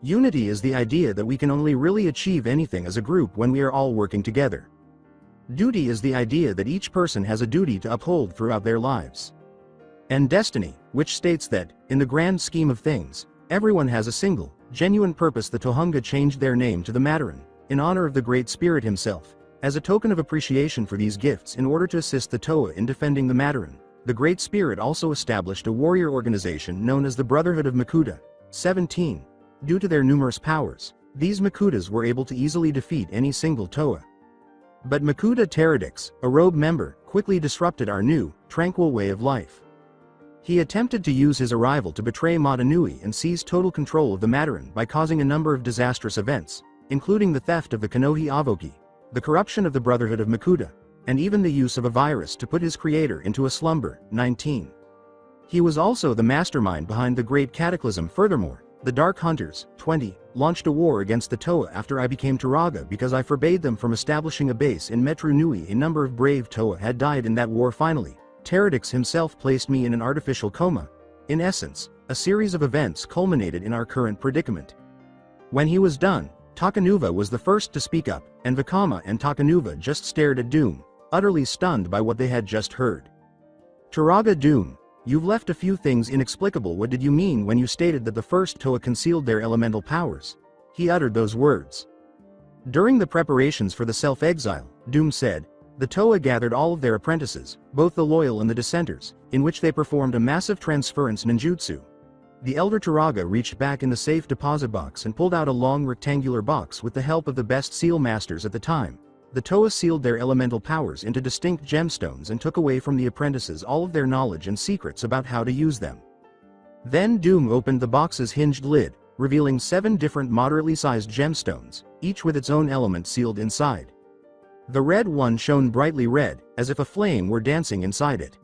B: Unity is the idea that we can only really achieve anything as a group when we are all working together. Duty is the idea that each person has a duty to uphold throughout their lives. And destiny, which states that, in the grand scheme of things, everyone has a single, genuine purpose. The Tohunga changed their name to the Mataran, in honor of the Great Spirit himself. As a token of appreciation for these gifts, in order to assist the Toa in defending the Mataran, the Great Spirit also established a warrior organization known as the Brotherhood of Makuta. 17. Due to their numerous powers, these Makutas were able to easily defeat any single Toa. But Makuta Teradix, a rogue member, quickly disrupted our new, tranquil way of life. He attempted to use his arrival to betray Mata Nui and seize total control of the Mataran by causing a number of disastrous events, including the theft of the Kanohi Avoki, the corruption of the Brotherhood of Makuta, and even the use of a virus to put his creator into a slumber. 19. He was also the mastermind behind the Great Cataclysm. Furthermore, the Dark Hunters, 20, launched a war against the Toa after I became Turaga because I forbade them from establishing a base in Metru Nui. A number of brave Toa had died in that war. Finally, Teradix himself placed me in an artificial coma, In essence, a series of events culminated in our current predicament. When he was done, Takanuva was the first to speak up, and Vakama and Takanuva just stared at Doom, utterly stunned by what they had just heard. Turaga Doom, you've left a few things inexplicable. What did you mean when you stated that the first Toa concealed their elemental powers? He uttered those words. During the preparations for the self-exile, Doom said, the Toa gathered all of their apprentices, both the loyal and the dissenters, in which they performed a massive transference ninjutsu. The elder Turaga reached back in the safe deposit box and pulled out a long rectangular box with the help of the best seal masters at the time. The Toa sealed their elemental powers into distinct gemstones and took away from the apprentices all of their knowledge and secrets about how to use them. Then Doom opened the box's hinged lid, revealing 7 different moderately sized gemstones, each with its own element sealed inside. The red one shone brightly red, as if a flame were dancing inside it.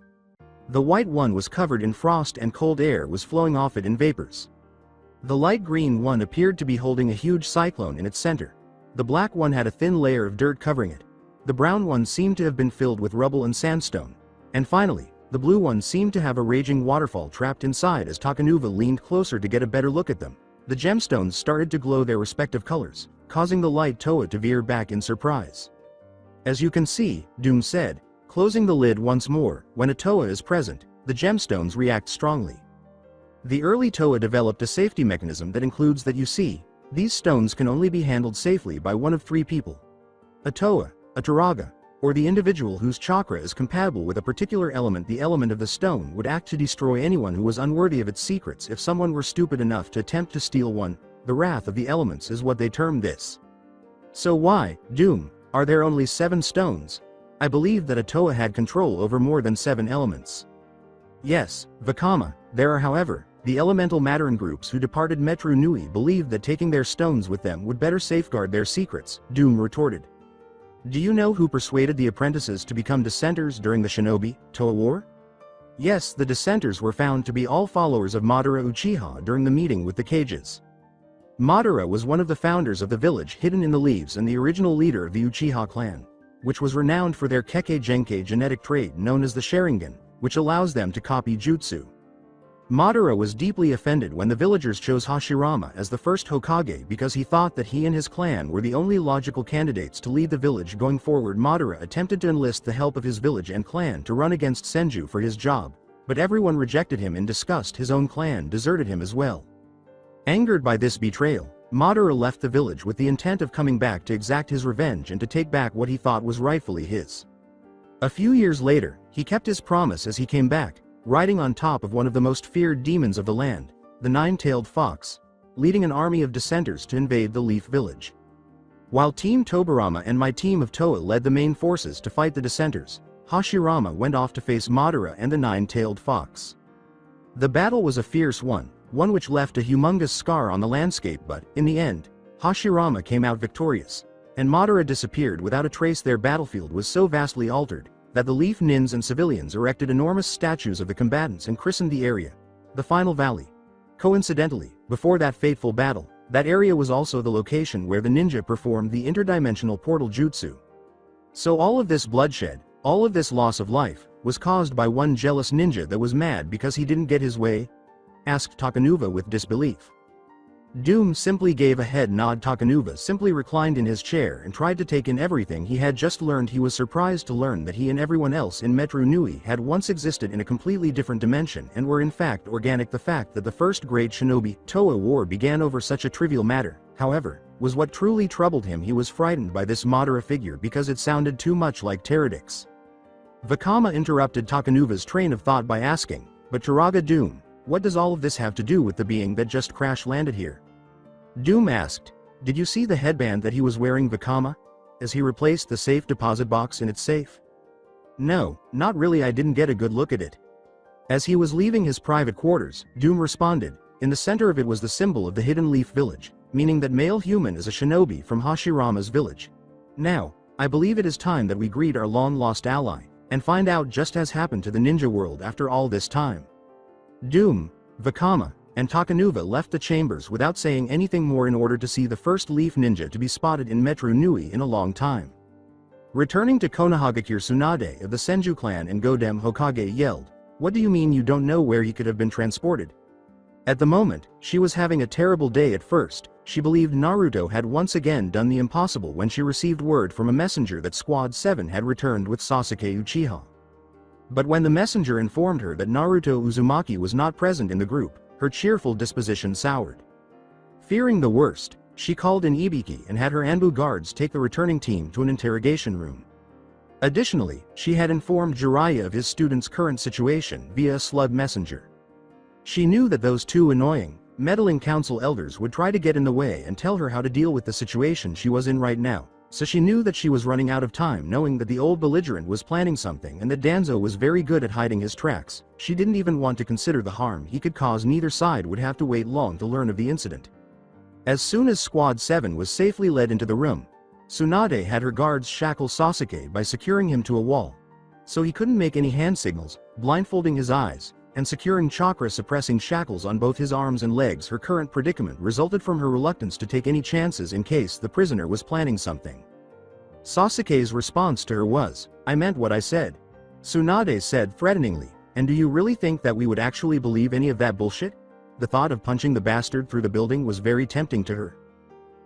B: The white one was covered in frost and cold air was flowing off it in vapors. The light green one appeared to be holding a huge cyclone in its center. The black one had a thin layer of dirt covering it. The brown one seemed to have been filled with rubble and sandstone. And finally, the blue one seemed to have a raging waterfall trapped inside. As Takanuva leaned closer to get a better look at them, the gemstones started to glow their respective colors, causing the light Toa to veer back in surprise. As you can see, Doom said, closing the lid once more, when a Toa is present, the gemstones react strongly. The early Toa developed a safety mechanism that includes that you see, these stones can only be handled safely by one of 3 people. A Toa, a Turaga, or the individual whose chakra is compatible with a particular element. The element of the stone would act to destroy anyone who was unworthy of its secrets. If someone were stupid enough to attempt to steal one, the wrath of the elements is what they term this. So why, Doom, are there only 7 stones? I believe that a Toa had control over more than 7 elements. Yes, Vakama, there are however, the elemental Mattern groups who departed Metru Nui believed that taking their stones with them would better safeguard their secrets, Doom retorted. Do you know who persuaded the apprentices to become dissenters during the Shinobi Toa War? Yes, the dissenters were found to be all followers of Madara Uchiha during the meeting with the cages. Madara was one of the founders of the village hidden in the leaves and the original leader of the Uchiha clan, which was renowned for their Kekkei Genkei genetic trait known as the Sharingan, which allows them to copy jutsu. Madara was deeply offended when the villagers chose Hashirama as the first Hokage because he thought that he and his clan were the only logical candidates to lead the village going forward. Madara attempted to enlist the help of his village and clan to run against Senju for his job, but everyone rejected him. In disgust, his own clan deserted him as well. Angered by this betrayal, Madara left the village with the intent of coming back to exact his revenge and to take back what he thought was rightfully his. A few years later, he kept his promise as he came back, riding on top of one of the most feared demons of the land, the 9-tailed fox, leading an army of dissenters to invade the Leaf Village. While Team Tobirama and my team of Toa led the main forces to fight the dissenters, Hashirama went off to face Madara and the 9-tailed fox. The battle was a fierce one which left a humongous scar on the landscape, but, in the end, Hashirama came out victorious, and Madara disappeared without a trace. Their battlefield was so vastly altered that the Leaf Nins and civilians erected enormous statues of the combatants and christened the area the Final Valley. Coincidentally, before that fateful battle, that area was also the location where the ninja performed the interdimensional portal jutsu. So all of this bloodshed, all of this loss of life, was caused by one jealous ninja that was mad because he didn't get his way? Asked Takanuva with disbelief. Doom simply gave a head nod. Takanuva simply reclined in his chair and tried to take in everything he had just learned. He was surprised to learn that he and everyone else in Metru Nui had once existed in a completely different dimension and were in fact organic. The fact that the first great shinobi Toa war began over such a trivial matter, however, was what truly troubled him. He was frightened by this Madara figure because it sounded too much like Pterodix. Vakama interrupted Takanuva's train of thought by asking, but Turaga Doom, what does all of this have to do with the being that just crash-landed here? Doom asked, did you see the headband that he was wearing, Vakama, as he replaced the safe deposit box in its safe? No, not really. I didn't get a good look at it. As he was leaving his private quarters, Doom responded, in the center of it was the symbol of the Hidden Leaf Village, meaning that male human is a shinobi from Hashirama's village. Now, I believe it is time that we greet our long-lost ally, and find out just as happened to the ninja world after all this time. Doom, Vakama, and Takanuva left the chambers without saying anything more in order to see the first Leaf Ninja to be spotted in Metru Nui in a long time. Returning to Konohagakure Tsunade of the Senju clan and Godem Hokage yelled, What do you mean you don't know where he could have been transported? At the moment, she was having a terrible day at first. She believed Naruto had once again done the impossible when she received word from a messenger that Squad 7 had returned with Sasuke Uchiha. But when the messenger informed her that Naruto Uzumaki was not present in the group, her cheerful disposition soured. Fearing the worst, she called in Ibiki and had her Anbu guards take the returning team to an interrogation room. Additionally, she had informed Jiraiya of his student's current situation via a slug messenger. She knew that those two annoying, meddling council elders would try to get in the way and tell her how to deal with the situation she was in right now, so she knew that she was running out of time knowing that the old belligerent was planning something and that Danzo was very good at hiding his tracks. She didn't even want to consider the harm he could cause. Neither side would have to wait long to learn of the incident. As soon as Squad 7 was safely led into the room, Tsunade had her guards shackle Sasuke by securing him to a wall, so he couldn't make any hand signals, blindfolding his eyes, and securing chakra-suppressing shackles on both his arms and legs. Her current predicament resulted from her reluctance to take any chances in case the prisoner was planning something. Sasuke's response to her was, "I meant what I said," Tsunade said threateningly, "and do you really think that we would actually believe any of that bullshit?" The thought of punching the bastard through the building was very tempting to her.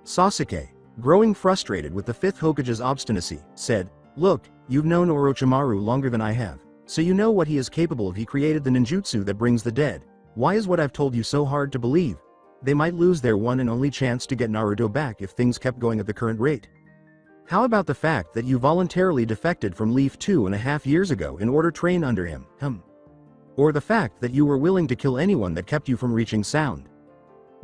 B: Sasuke, growing frustrated with the 5th Hokage's obstinacy, said, "Look, you've known Orochimaru longer than I have, so you know what he is capable of. He created the ninjutsu that brings the dead. Why is what I've told you so hard to believe? They might lose their one and only chance to get Naruto back if things kept going at the current rate. How about the fact that you voluntarily defected from Leaf 2.5 years ago in order to train under him, Or the fact that you were willing to kill anyone that kept you from reaching sound?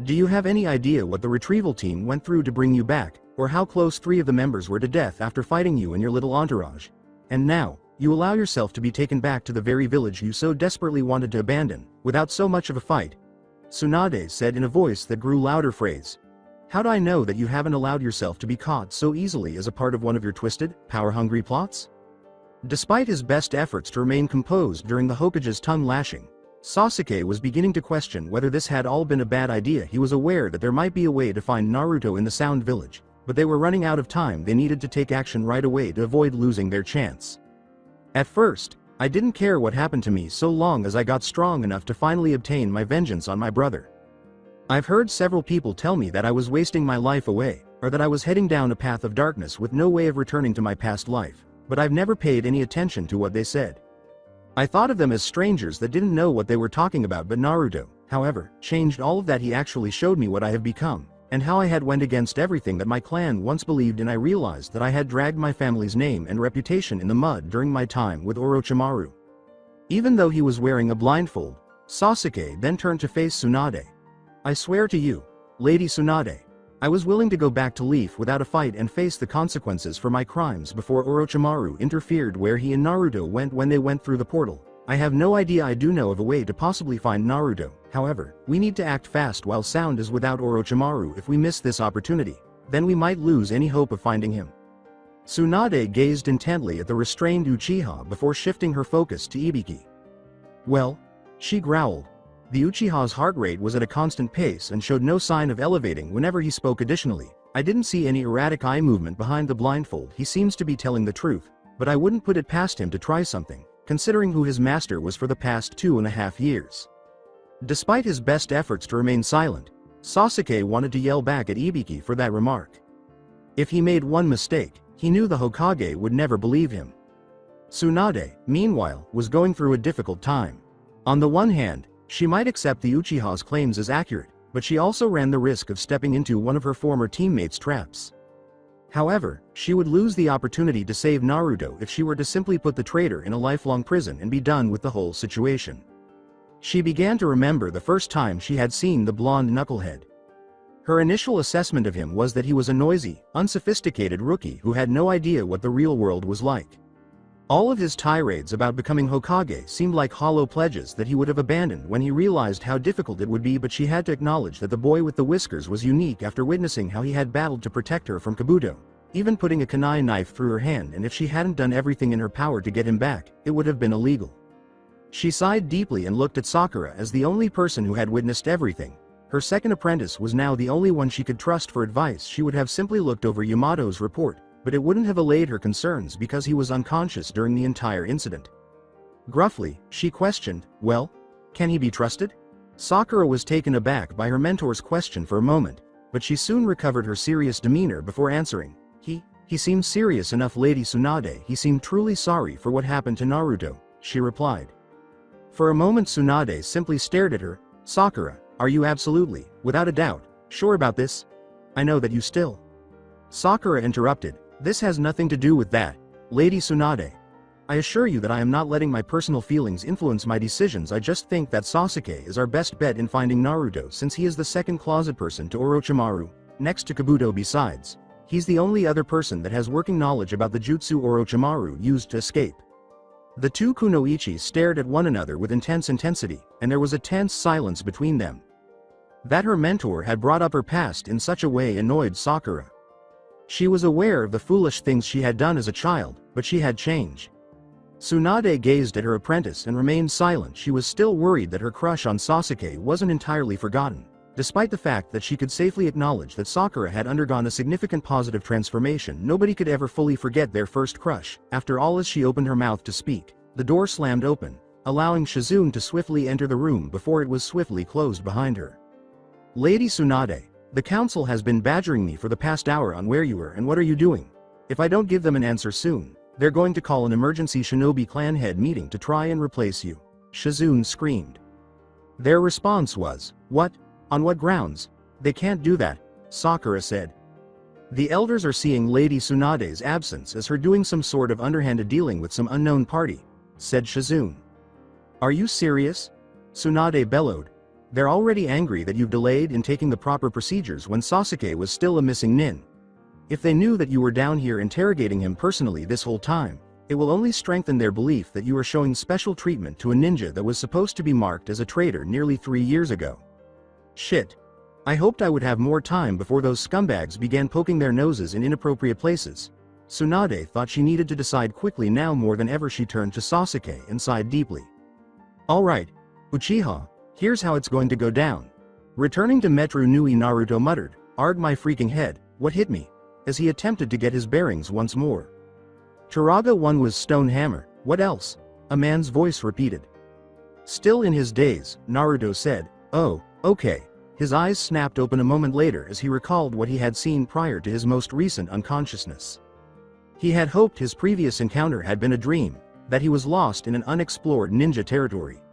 B: Do you have any idea what the retrieval team went through to bring you back, or how close 3 of the members were to death after fighting you and your little entourage? And now, you allow yourself to be taken back to the very village you so desperately wanted to abandon, without so much of a fight," Tsunade said in a voice that grew louder. Phrase. "How do I know that you haven't allowed yourself to be caught so easily as a part of one of your twisted, power-hungry plots?" Despite his best efforts to remain composed during the Hokage's tongue-lashing, Sasuke was beginning to question whether this had all been a bad idea. He was aware that there might be a way to find Naruto in the Sound Village, but they were running out of time. They needed to take action right away to avoid losing their chance. "At first, I didn't care what happened to me so long as I got strong enough to finally obtain my vengeance on my brother. I've heard several people tell me that I was wasting my life away, or that I was heading down a path of darkness with no way of returning to my past life, but I've never paid any attention to what they said. I thought of them as strangers that didn't know what they were talking about. But Naruto, however, changed all of that. He actually showed me what I have become, and how I had went against everything that my clan once believed in. I realized that I had dragged my family's name and reputation in the mud during my time with Orochimaru." Even though he was wearing a blindfold, Sasuke then turned to face Tsunade. "I swear to you, Lady Tsunade, I was willing to go back to Leaf without a fight and face the consequences for my crimes before Orochimaru interfered where he and Naruto went when they went through the portal. I have no idea. I do know of a way to possibly find Naruto. However, we need to act fast while Sound is without Orochimaru. If we miss this opportunity, then we might lose any hope of finding him." Tsunade gazed intently at the restrained Uchiha before shifting her focus to Ibiki. "Well?" she growled. The Uchiha's heart rate was at a constant pace and showed no sign of elevating whenever he spoke. "Additionally, I didn't see any erratic eye movement behind the blindfold. He seems to be telling the truth, but I wouldn't put it past him to try something, considering who his master was for the past 2.5 years. Despite his best efforts to remain silent, Sasuke wanted to yell back at Ibiki for that remark. If he made one mistake, he knew the Hokage would never believe him. Tsunade, meanwhile, was going through a difficult time. On the one hand, she might accept the Uchiha's claims as accurate, but she also ran the risk of stepping into one of her former teammates' traps. However, she would lose the opportunity to save Naruto if she were to simply put the traitor in a lifelong prison and be done with the whole situation. She began to remember the first time she had seen the blonde knucklehead. Her initial assessment of him was that he was a noisy, unsophisticated rookie who had no idea what the real world was like. All of his tirades about becoming Hokage seemed like hollow pledges that he would have abandoned when he realized how difficult it would be. But she had to acknowledge that the boy with the whiskers was unique after witnessing how he had battled to protect her from Kabuto, even putting a kunai knife through her hand, and if she hadn't done everything in her power to get him back, it would have been illegal. She sighed deeply and looked at Sakura as the only person who had witnessed everything. Her second apprentice was now the only one she could trust for advice. She would have simply looked over Yamato's report, but it wouldn't have allayed her concerns because he was unconscious during the entire incident. Gruffly, she questioned, well, can he be trusted? Sakura was taken aback by her mentor's question for a moment, but she soon recovered her serious demeanor before answering. He seemed serious enough, Lady Tsunade. He seemed truly sorry for what happened to Naruto, she replied. For a moment Tsunade simply stared at her. Sakura, are you absolutely, without a doubt, sure about this? I know that you still. Sakura interrupted, this has nothing to do with that, Lady Tsunade. I assure you that I am not letting my personal feelings influence my decisions. I just think that Sasuke is our best bet in finding Naruto, since he is the second closet person to Orochimaru, next to Kabuto. Besides, he's the only other person that has working knowledge about the jutsu Orochimaru used to escape. The two kunoichi stared at one another with intense intensity, and there was a tense silence between them. That her mentor had brought up her past in such a way annoyed Sakura. She was aware of the foolish things she had done as a child, but she had changed. Tsunade gazed at her apprentice and remained silent. She was still worried that her crush on Sasuke wasn't entirely forgotten. Despite the fact that she could safely acknowledge that Sakura had undergone a significant positive transformation, nobody could ever fully forget their first crush. After all, as she opened her mouth to speak, the door slammed open, allowing Shizune to swiftly enter the room before it was swiftly closed behind her. Lady Tsunade, the council has been badgering me for the past hour on where you were and what are you doing. If I don't give them an answer soon, they're going to call an emergency shinobi clan head meeting to try and replace you, Shizune screamed. Their response was, what? On what grounds? They can't do that, Sakura said. The elders are seeing Lady Tsunade's absence as her doing some sort of underhanded dealing with some unknown party, said Shizune. Are you serious? Tsunade bellowed. They're already angry that you've delayed in taking the proper procedures when Sasuke was still a missing nin. If they knew that you were down here interrogating him personally this whole time, it will only strengthen their belief that you are showing special treatment to a ninja that was supposed to be marked as a traitor nearly 3 years ago. Shit. I hoped I would have more time before those scumbags began poking their noses in inappropriate places. Tsunade thought she needed to decide quickly. Now more than ever she turned to Sasuke and sighed deeply. Alright, Uchiha, here's how it's going to go down. Returning to Metru Nui, Naruto muttered, arg my freaking head, what hit me? As he attempted to get his bearings once more. Turaga one was stone hammer, what else? A man's voice repeated. Still in his daze, Naruto said, oh, okay. His eyes snapped open a moment later as he recalled what he had seen prior to his most recent unconsciousness. He had hoped his previous encounter had been a dream, that he was lost in an unexplored ninja territory.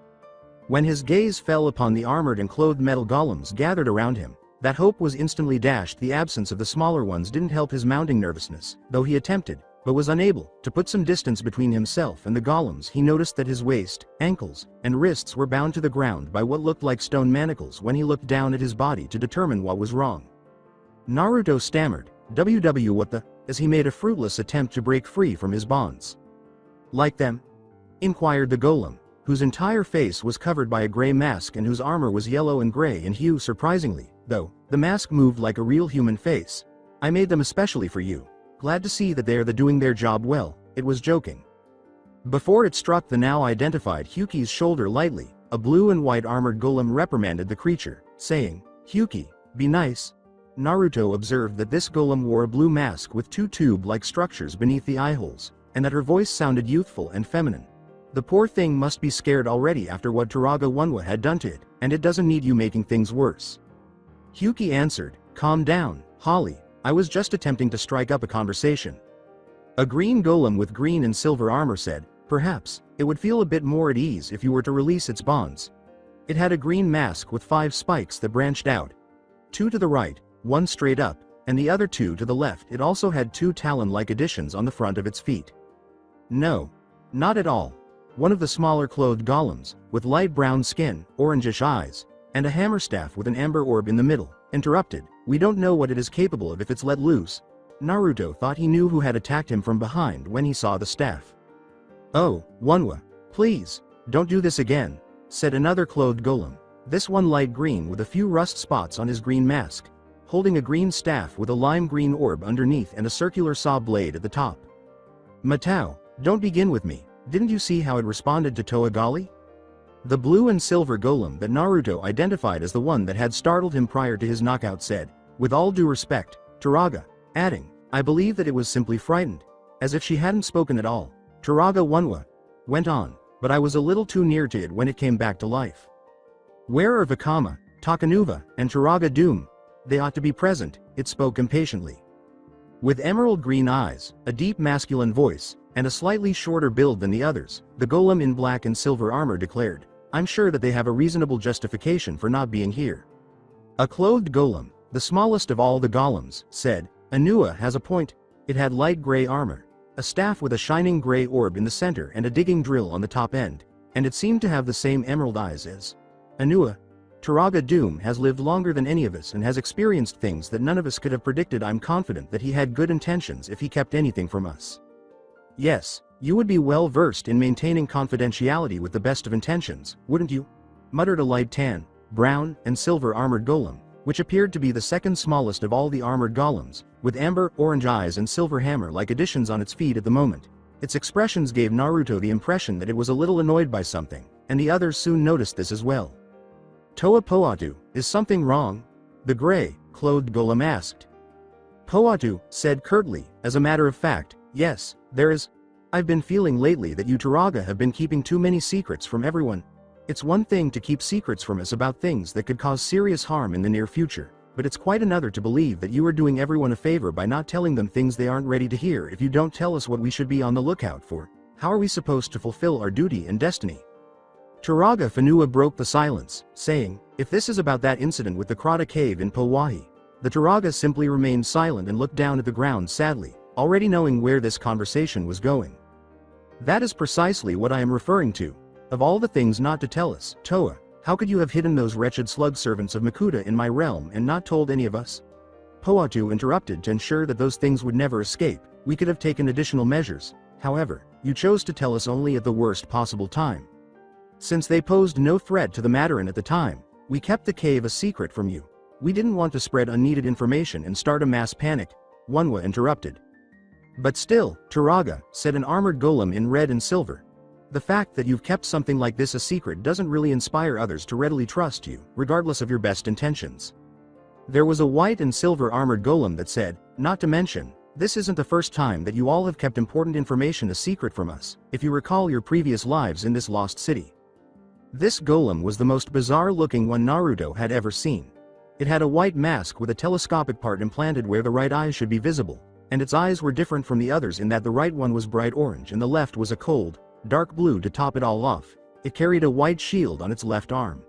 B: When his gaze fell upon the armored and clothed metal golems gathered around him, that hope was instantly dashed. The absence of the smaller ones didn't help his mounting nervousness, though he attempted, but was unable, to put some distance between himself and the golems. He noticed that his waist, ankles, and wrists were bound to the ground by what looked like stone manacles when he looked down at his body to determine what was wrong. Naruto stammered, "WW what the," as he made a fruitless attempt to break free from his bonds. Like them? Inquired the golem, whose entire face was covered by a gray mask and whose armor was yellow and gray in hue. Surprisingly, though, the mask moved like a real human face. I made them especially for you. Glad to see that they're doing their job well, it was joking. Before it struck the now identified Hyuki's shoulder lightly, a blue and white armored golem reprimanded the creature, saying, Hyuki, be nice. Naruto observed that this golem wore a blue mask with two tube-like structures beneath the eyeholes, and that her voice sounded youthful and feminine. The poor thing must be scared already after what Turaga Onwa had done to it, and it doesn't need you making things worse. Hyuki answered, calm down, Holly, I was just attempting to strike up a conversation. A green golem with green and silver armor said, perhaps, it would feel a bit more at ease if you were to release its bonds. It had a green mask with 5 spikes that branched out. 2 to the right, 1 straight up, and the other 2 to the left. It also had 2 talon-like additions on the front of its feet. No. Not at all. One of the smaller clothed golems, with light brown skin, orangish eyes, and a hammer staff with an amber orb in the middle, interrupted, we don't know what it is capable of if it's let loose. Naruto thought he knew who had attacked him from behind when he saw the staff. Oh, Onwa, please, don't do this again, said another clothed golem, this one light green with a few rust spots on his green mask, holding a green staff with a lime green orb underneath and a circular saw blade at the top. Matao, don't begin with me, didn't you see how it responded to Toagali? The blue and silver golem that Naruto identified as the one that had startled him prior to his knockout said, with all due respect, Turaga, adding, I believe that it was simply frightened. As if she hadn't spoken at all, Turaga Onwa went on, but I was a little too near to it when it came back to life. Where are Vakama, Takanuva, and Turaga Doom? They ought to be present, it spoke impatiently. With emerald green eyes, a deep masculine voice, and a slightly shorter build than the others, the golem in black and silver armor declared, I'm sure that they have a reasonable justification for not being here. A clothed golem, the smallest of all the golems, said, Anua has a point. It had light gray armor, a staff with a shining gray orb in the center and a digging drill on the top end, and it seemed to have the same emerald eyes as Anua. Turaga Doom has lived longer than any of us and has experienced things that none of us could have predicted. I'm confident that he had good intentions if he kept anything from us. Yes, you would be well versed in maintaining confidentiality with the best of intentions, wouldn't you? Muttered a light tan, brown, and silver armored golem, which appeared to be the second smallest of all the armored golems, with amber, orange eyes and silver hammer-like additions on its feet at the moment. Its expressions gave Naruto the impression that it was a little annoyed by something, and the others soon noticed this as well. Toa Poatu, is something wrong? The gray, clothed golem asked. Poatu said curtly, as a matter of fact, yes, there is. I've been feeling lately that you Turaga have been keeping too many secrets from everyone. It's one thing to keep secrets from us about things that could cause serious harm in the near future, but it's quite another to believe that you are doing everyone a favor by not telling them things they aren't ready to hear. If you don't tell us what we should be on the lookout for, how are we supposed to fulfill our duty and destiny? Turaga Fanua broke the silence, saying, if this is about that incident with the Krata cave in Powahi. The Turaga simply remained silent and looked down at the ground sadly, already knowing where this conversation was going. That is precisely what I am referring to. Of all the things not to tell us, Toa, how could you have hidden those wretched slug servants of Makuta in my realm and not told any of us? Poatu interrupted to ensure that those things would never escape. We could have taken additional measures. However, you chose to tell us only at the worst possible time. Since they posed no threat to the Mandarin at the time, we kept the cave a secret from you. We didn't want to spread unneeded information and start a mass panic, Onwa interrupted. But still, Turaga, said an armored golem in red and silver. The fact that you've kept something like this a secret doesn't really inspire others to readily trust you, regardless of your best intentions. There was a white and silver armored golem that said, not to mention, this isn't the first time that you all have kept important information a secret from us, if you recall your previous lives in this lost city. This golem was the most bizarre-looking one Naruto had ever seen. It had a white mask with a telescopic part implanted where the right eye should be visible, and its eyes were different from the others in that the right one was bright orange and the left was a cold, dark blue. To top it all off, it carried a white shield on its left arm.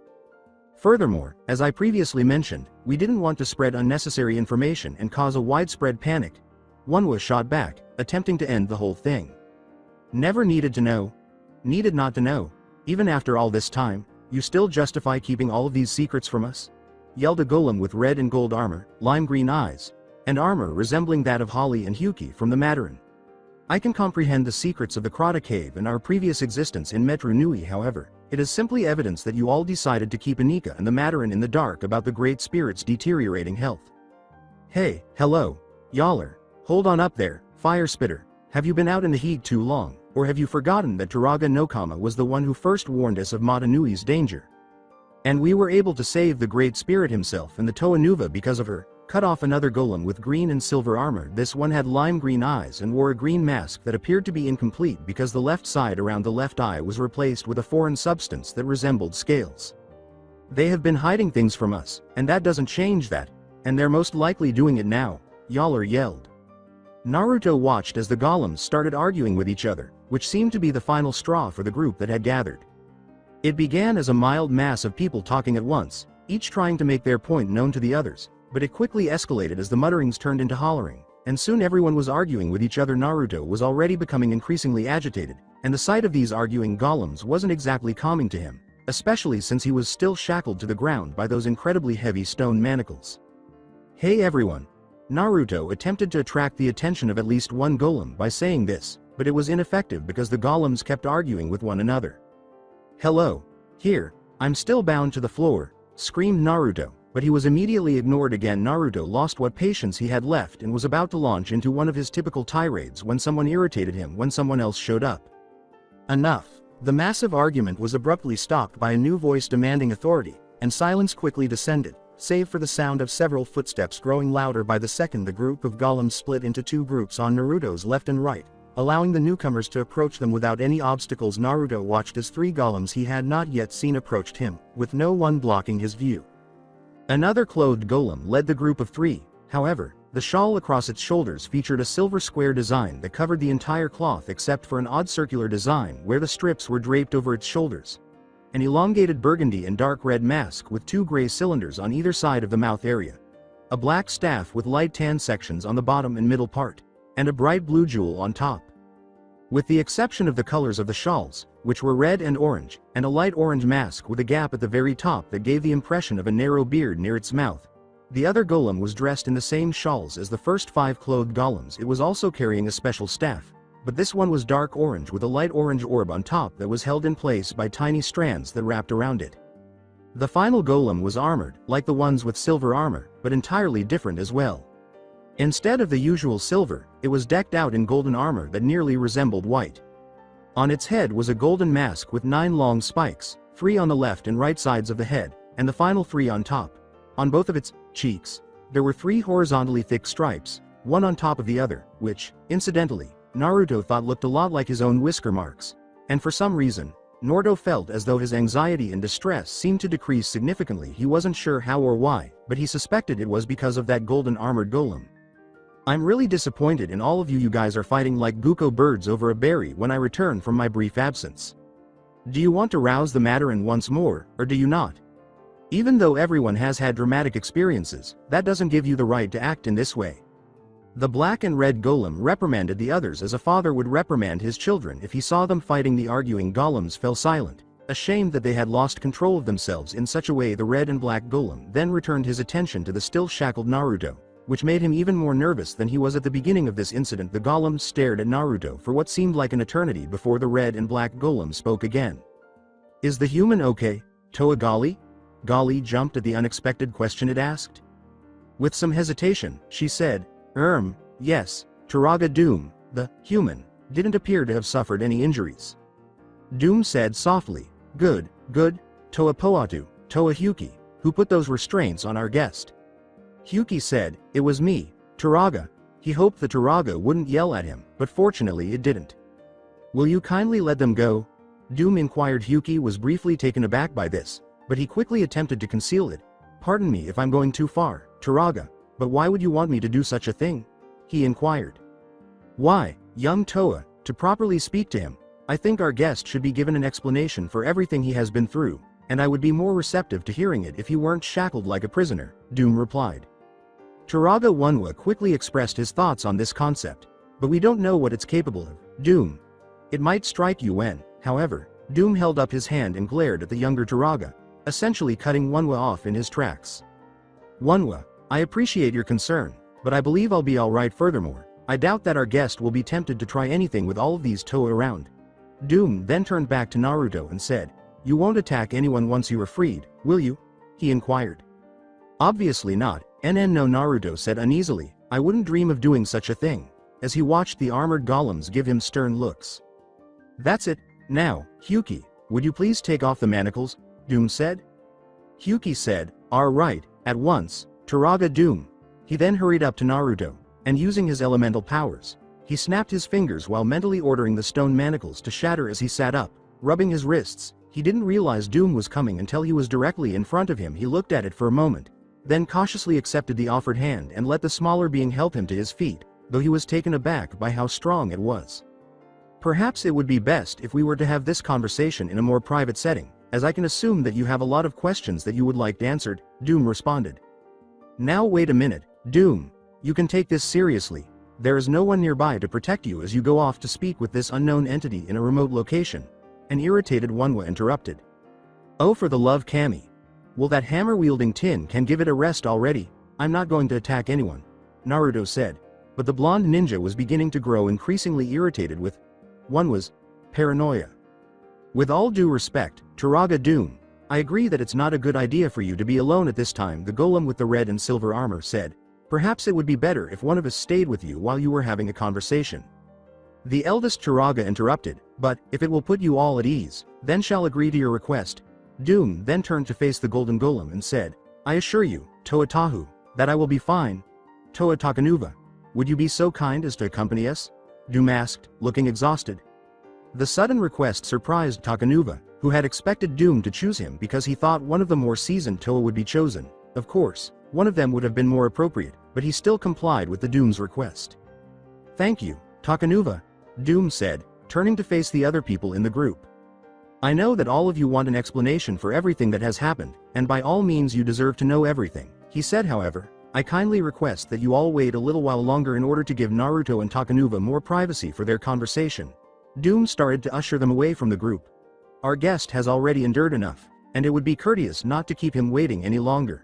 B: Furthermore, as I previously mentioned, we didn't want to spread unnecessary information and cause a widespread panic. One was shot back, attempting to end the whole thing. Never needed to know. Needed not to know. Even after all this time, you still justify keeping all of these secrets from us? Yelled a golem with red and gold armor, lime green eyes, and armor resembling that of Holly and Hyuki from the Mandarin. I can comprehend the secrets of the Krata cave and our previous existence in Metru Nui. However, it is simply evidence that you all decided to keep Anika and the Mandarin in the dark about the Great Spirit's deteriorating health. Hey, hello, Yaller, hold on up there, Fire Spitter. Have you been out in the heat too long, or have you forgotten that Turaga Nokama was the one who first warned us of Matanui's danger? And we were able to save the Great Spirit himself and the Toa Nuva because of her. Cut off another golem with green and silver armor. This one had lime green eyes and wore a green mask that appeared to be incomplete because the left side around the left eye was replaced with a foreign substance that resembled scales. They have been hiding things from us, and that doesn't change that, and they're most likely doing it now, Yaller yelled. Naruto watched as the golems started arguing with each other, which seemed to be the final straw for the group that had gathered. It began as a mild mass of people talking at once, each trying to make their point known to the others. But it quickly escalated as the mutterings turned into hollering, and soon everyone was arguing with each other. Naruto was already becoming increasingly agitated, and the sight of these arguing golems wasn't exactly calming to him, especially since he was still shackled to the ground by those incredibly heavy stone manacles. Hey everyone! Naruto attempted to attract the attention of at least one golem by saying this, but it was ineffective because the golems kept arguing with one another. Hello! Here, I'm still bound to the floor, screamed Naruto. But he was immediately ignored again. Naruto lost what patience he had left and was about to launch into one of his typical tirades when someone irritated him when someone else showed up. Enough. The massive argument was abruptly stopped by a new voice demanding authority, and silence quickly descended, save for the sound of several footsteps growing louder by the second. The group of golems split into two groups on Naruto's left and right, allowing the newcomers to approach them without any obstacles. Naruto watched as 3 golems he had not yet seen approached him, with no one blocking his view. Another clothed golem led the group of 3, however, the shawl across its shoulders featured a silver square design that covered the entire cloth except for an odd circular design where the strips were draped over its shoulders. An elongated burgundy and dark red mask with 2 gray cylinders on either side of the mouth area. A black staff with light tan sections on the bottom and middle part, and a bright blue jewel on top. With the exception of the colors of the shawls, which were red and orange, and a light orange mask with a gap at the very top that gave the impression of a narrow beard near its mouth. The other golem was dressed in the same shawls as the first 5 clothed golems. It was also carrying a special staff, but this one was dark orange with a light orange orb on top that was held in place by tiny strands that wrapped around it. The final golem was armored, like the ones with silver armor, but entirely different as well. Instead of the usual silver, it was decked out in golden armor that nearly resembled white. On its head was a golden mask with 9 long spikes, 3 on the left and right sides of the head, and the final 3 on top. On both of its cheeks, there were 3 horizontally thick stripes, one on top of the other, which, incidentally, Naruto thought looked a lot like his own whisker marks. And for some reason, Naruto felt as though his anxiety and distress seemed to decrease significantly. He wasn't sure how or why, but he suspected it was because of that golden armored golem. I'm really disappointed in all of you. You guys are fighting like Guko birds over a berry when I return from my brief absence. Do you want to rouse the matter in once more, or do you not? Even though everyone has had dramatic experiences, that doesn't give you the right to act in this way. The black and red golem reprimanded the others as a father would reprimand his children if he saw them fighting. The arguing golems fell silent, ashamed that they had lost control of themselves in such a way. The red and black golem then returned his attention to the still shackled Naruto, which made him even more nervous than he was at the beginning of this incident. The golems stared at Naruto for what seemed like an eternity before the red and black golem spoke again. Is the human okay, Toa Gali? Gali jumped at the unexpected question it asked. With some hesitation, she said, yes, Turaga Doom, the human, didn't appear to have suffered any injuries. Doom said softly, good, Toa Poatu, Toa Hyuki, who put those restraints on our guest. Hyuki said, it was me, Turaga. He hoped the Turaga wouldn't yell at him, but fortunately it didn't. Will you kindly let them go? Doom inquired. Hyuki was briefly taken aback by this, but he quickly attempted to conceal it. Pardon me if I'm going too far, Turaga, but why would you want me to do such a thing? He inquired. Why, young Toa, to properly speak to him, I think our guest should be given an explanation for everything he has been through, and I would be more receptive to hearing it if you weren't shackled like a prisoner, Doom replied. Turaga Onwa quickly expressed his thoughts on this concept, but we don't know what it's capable of, Doom. It might strike you when, however, Doom held up his hand and glared at the younger Turaga, essentially cutting Onwa off in his tracks. Onwa, I appreciate your concern, but I believe I'll be alright. Furthermore, I doubt that our guest will be tempted to try anything with all of these Toa around. Doom then turned back to Naruto and said, you won't attack anyone once you are freed, will you? He inquired. Obviously not, no, Naruto said uneasily, I wouldn't dream of doing such a thing, as he watched the armored golems give him stern looks. That's it, now, Hyuki, would you please take off the manacles? Doom said. Hyuki said, all right, at once, Turaga Doom. He then hurried up to Naruto, and using his elemental powers, he snapped his fingers while mentally ordering the stone manacles to shatter as he sat up, rubbing his wrists. He didn't realize Doom was coming until he was directly in front of him. He looked at it for a moment, then cautiously accepted the offered hand and let the smaller being help him to his feet, though he was taken aback by how strong it was. Perhaps it would be best if we were to have this conversation in a more private setting, as I can assume that you have a lot of questions that you would like answered, Doom responded. Now wait a minute, Doom. You can take this seriously. There is no one nearby to protect you as you go off to speak with this unknown entity in a remote location. An irritated Onwa interrupted. Oh, for the love Kami. Well, that hammer-wielding tin can give it a rest already. I'm not going to attack anyone, Naruto said, but the blonde ninja was beginning to grow increasingly irritated with Onwa's paranoia. With all due respect, Turaga Doom, I agree that it's not a good idea for you to be alone at this time, the golem with the red and silver armor said. Perhaps it would be better if one of us stayed with you while you were having a conversation. The eldest Turaga interrupted, but, if it will put you all at ease, then shall agree to your request. Doom then turned to face the golden golem and said, I assure you, Toa Tahu, that I will be fine. Toa Takanuva, would you be so kind as to accompany us? Doom asked, looking exhausted. The sudden request surprised Takanuva, who had expected Doom to choose him because he thought one of the more seasoned Toa would be chosen. Of course, one of them would have been more appropriate, but he still complied with the Doom's request. Thank you, Takanuva, Doom said, turning to face the other people in the group. I know that all of you want an explanation for everything that has happened, and by all means you deserve to know everything, he said. However, I kindly request that you all wait a little while longer in order to give Naruto and Takanuva more privacy for their conversation. Doom started to usher them away from the group. Our guest has already endured enough, and it would be courteous not to keep him waiting any longer.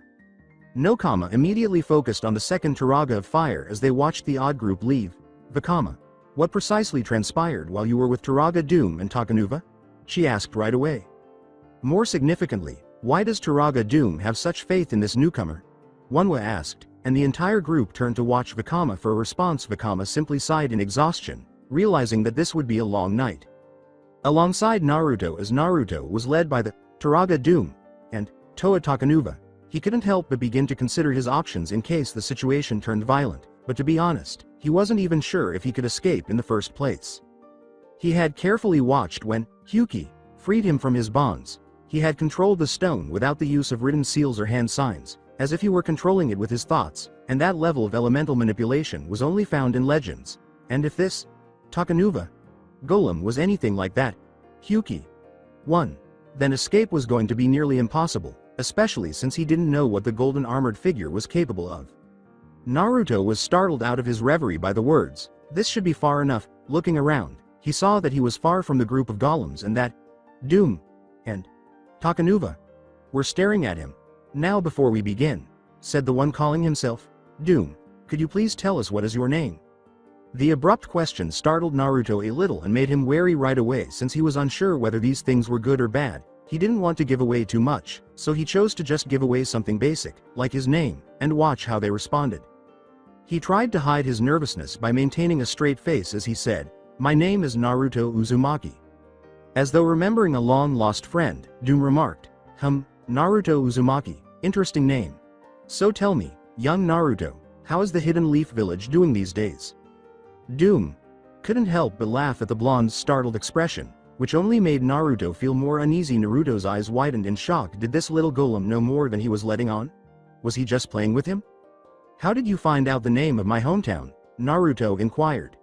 B: Nokama immediately focused on the second Turaga of Fire as they watched the odd group leave. Vakama, what precisely transpired while you were with Turaga Doom and Takanuva? She asked right away. More significantly, why does Turaga Doom have such faith in this newcomer? Onwa asked, and the entire group turned to watch Vakama for a response. Vakama simply sighed in exhaustion, realizing that this would be a long night. Alongside Naruto, as Naruto was led by the Turaga Doom and Toa Takanuva, he couldn't help but begin to consider his options in case the situation turned violent, but to be honest, he wasn't even sure if he could escape in the first place. He had carefully watched when Hyuki freed him from his bonds. He had controlled the stone without the use of written seals or hand signs, as if he were controlling it with his thoughts, and that level of elemental manipulation was only found in legends. And if this Takanuva golem was anything like that Hyuki one, then escape was going to be nearly impossible, especially since he didn't know what the golden armored figure was capable of. Naruto was startled out of his reverie by the words, "This should be far enough." Looking around, he saw that he was far from the group of golems and that Doom and Takanuva were staring at him. "Now before we begin," said the one calling himself Doom, "could you please tell us what is your name?" The abrupt question startled Naruto a little and made him wary right away since he was unsure whether these things were good or bad. He didn't want to give away too much, so he chose to just give away something basic, like his name, and watch how they responded. He tried to hide his nervousness by maintaining a straight face as he said, "My name is Naruto Uzumaki." As though remembering a long-lost friend, Doom remarked, Naruto Uzumaki, interesting name. So tell me, young Naruto, how is the Hidden Leaf Village doing these days?" Doom couldn't help but laugh at the blonde's startled expression, which only made Naruto feel more uneasy. Naruto's eyes widened in shock. Did this little golem know more than he was letting on? Was he just playing with him? "How did you find out the name of my hometown?" Naruto inquired.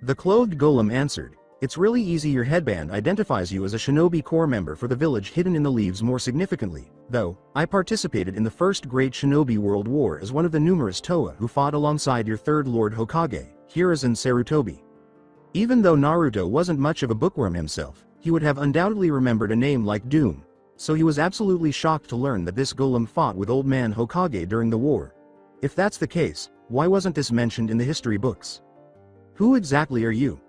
B: The clothed golem answered, "It's really easy. Your headband identifies you as a shinobi corps member for the village hidden in the leaves. More significantly, though, I participated in the First Great Shinobi World War as one of the numerous Toa who fought alongside your third Lord Hokage, Hiruzen Sarutobi." Even though Naruto wasn't much of a bookworm himself, he would have undoubtedly remembered a name like Doom, so he was absolutely shocked to learn that this golem fought with Old Man Hokage during the war. If that's the case, why wasn't this mentioned in the history books? "Who exactly are you?"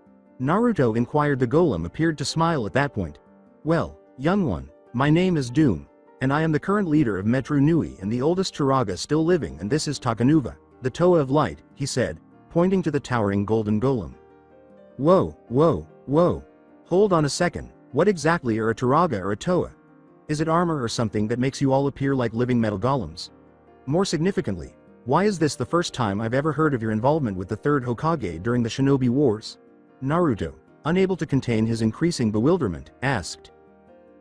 B: Naruto inquired. The golem appeared to smile at that point. "Well, young one, my name is Doom, and I am the current leader of Metru Nui and the oldest Turaga still living, and this is Takanuva, the Toa of Light," he said, pointing to the towering golden golem. Whoa, whoa, whoa. Hold on a second, what exactly are a Turaga or a Toa? Is it armor or something that makes you all appear like living metal golems? More significantly, why is this the first time I've ever heard of your involvement with the third Hokage during the Shinobi Wars? Naruto, unable to contain his increasing bewilderment, asked.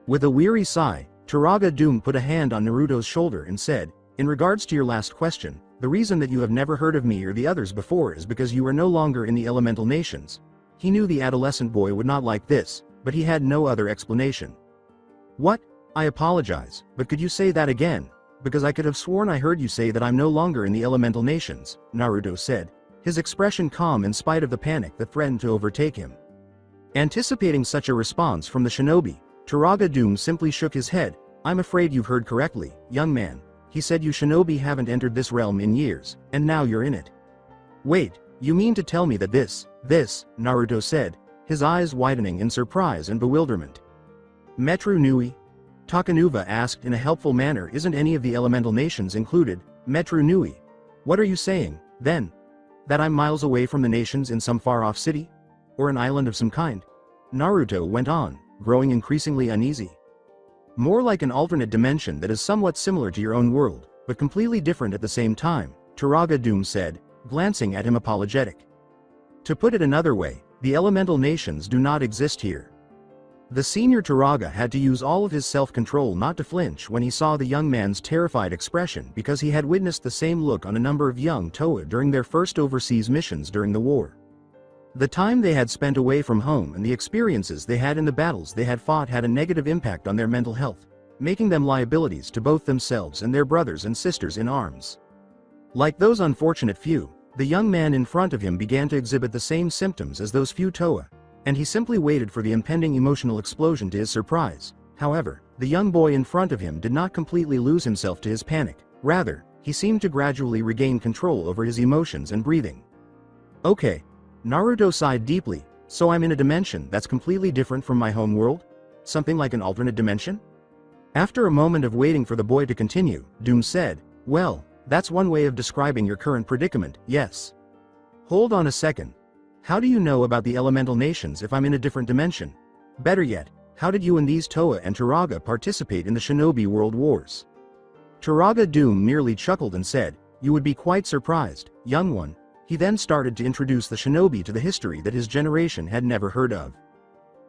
B: With a weary sigh, Turaga Doom put a hand on Naruto's shoulder and said, "In regards to your last question, the reason that you have never heard of me or the others before is because you are no longer in the elemental nations." He knew the adolescent boy would not like this, but he had no other explanation. "What? I apologize, but could you say that again? Because I could have sworn I heard you say that I'm no longer in the elemental nations," Naruto said, his expression calm in spite of the panic that threatened to overtake him. Anticipating such a response from the shinobi, Turaga Doom simply shook his head. "I'm afraid you've heard correctly, young man," he said. "You shinobi haven't entered this realm in years, and now you're in it." "Wait, you mean to tell me that this, Naruto said, his eyes widening in surprise and bewilderment. "Metru Nui?" Takanuva asked in a helpful manner. "Isn't any of the elemental nations included, Metru Nui? What are you saying, then? That I'm miles away from the nations in some far-off city? Or an island of some kind?" Naruto went on, growing increasingly uneasy. "More like an alternate dimension that is somewhat similar to your own world, but completely different at the same time," Turaga Doom said, glancing at him apologetic. To put it another way, the elemental nations do not exist here. The senior Turaga had to use all of his self-control not to flinch when he saw the young man's terrified expression because he had witnessed the same look on a number of young Toa during their first overseas missions during the war. The time they had spent away from home and the experiences they had in the battles they had fought had a negative impact on their mental health, making them liabilities to both themselves and their brothers and sisters in arms. Like those unfortunate few, the young man in front of him began to exhibit the same symptoms as those few Toa, and he simply waited for the impending emotional explosion to his surprise. However, the young boy in front of him did not completely lose himself to his panic. Rather, he seemed to gradually regain control over his emotions and breathing. Okay. Naruto sighed deeply. So I'm in a dimension that's completely different from my home world? Something like an alternate dimension? After a moment of waiting for the boy to continue, Doom said, well, that's one way of describing your current predicament, yes. Hold on a second. How do you know about the elemental nations if I'm in a different dimension? Better yet, how did you and these Toa and Turaga participate in the Shinobi World Wars? Turaga Doom merely chuckled and said, you would be quite surprised, young one. He then started to introduce the Shinobi to the history that his generation had never heard of.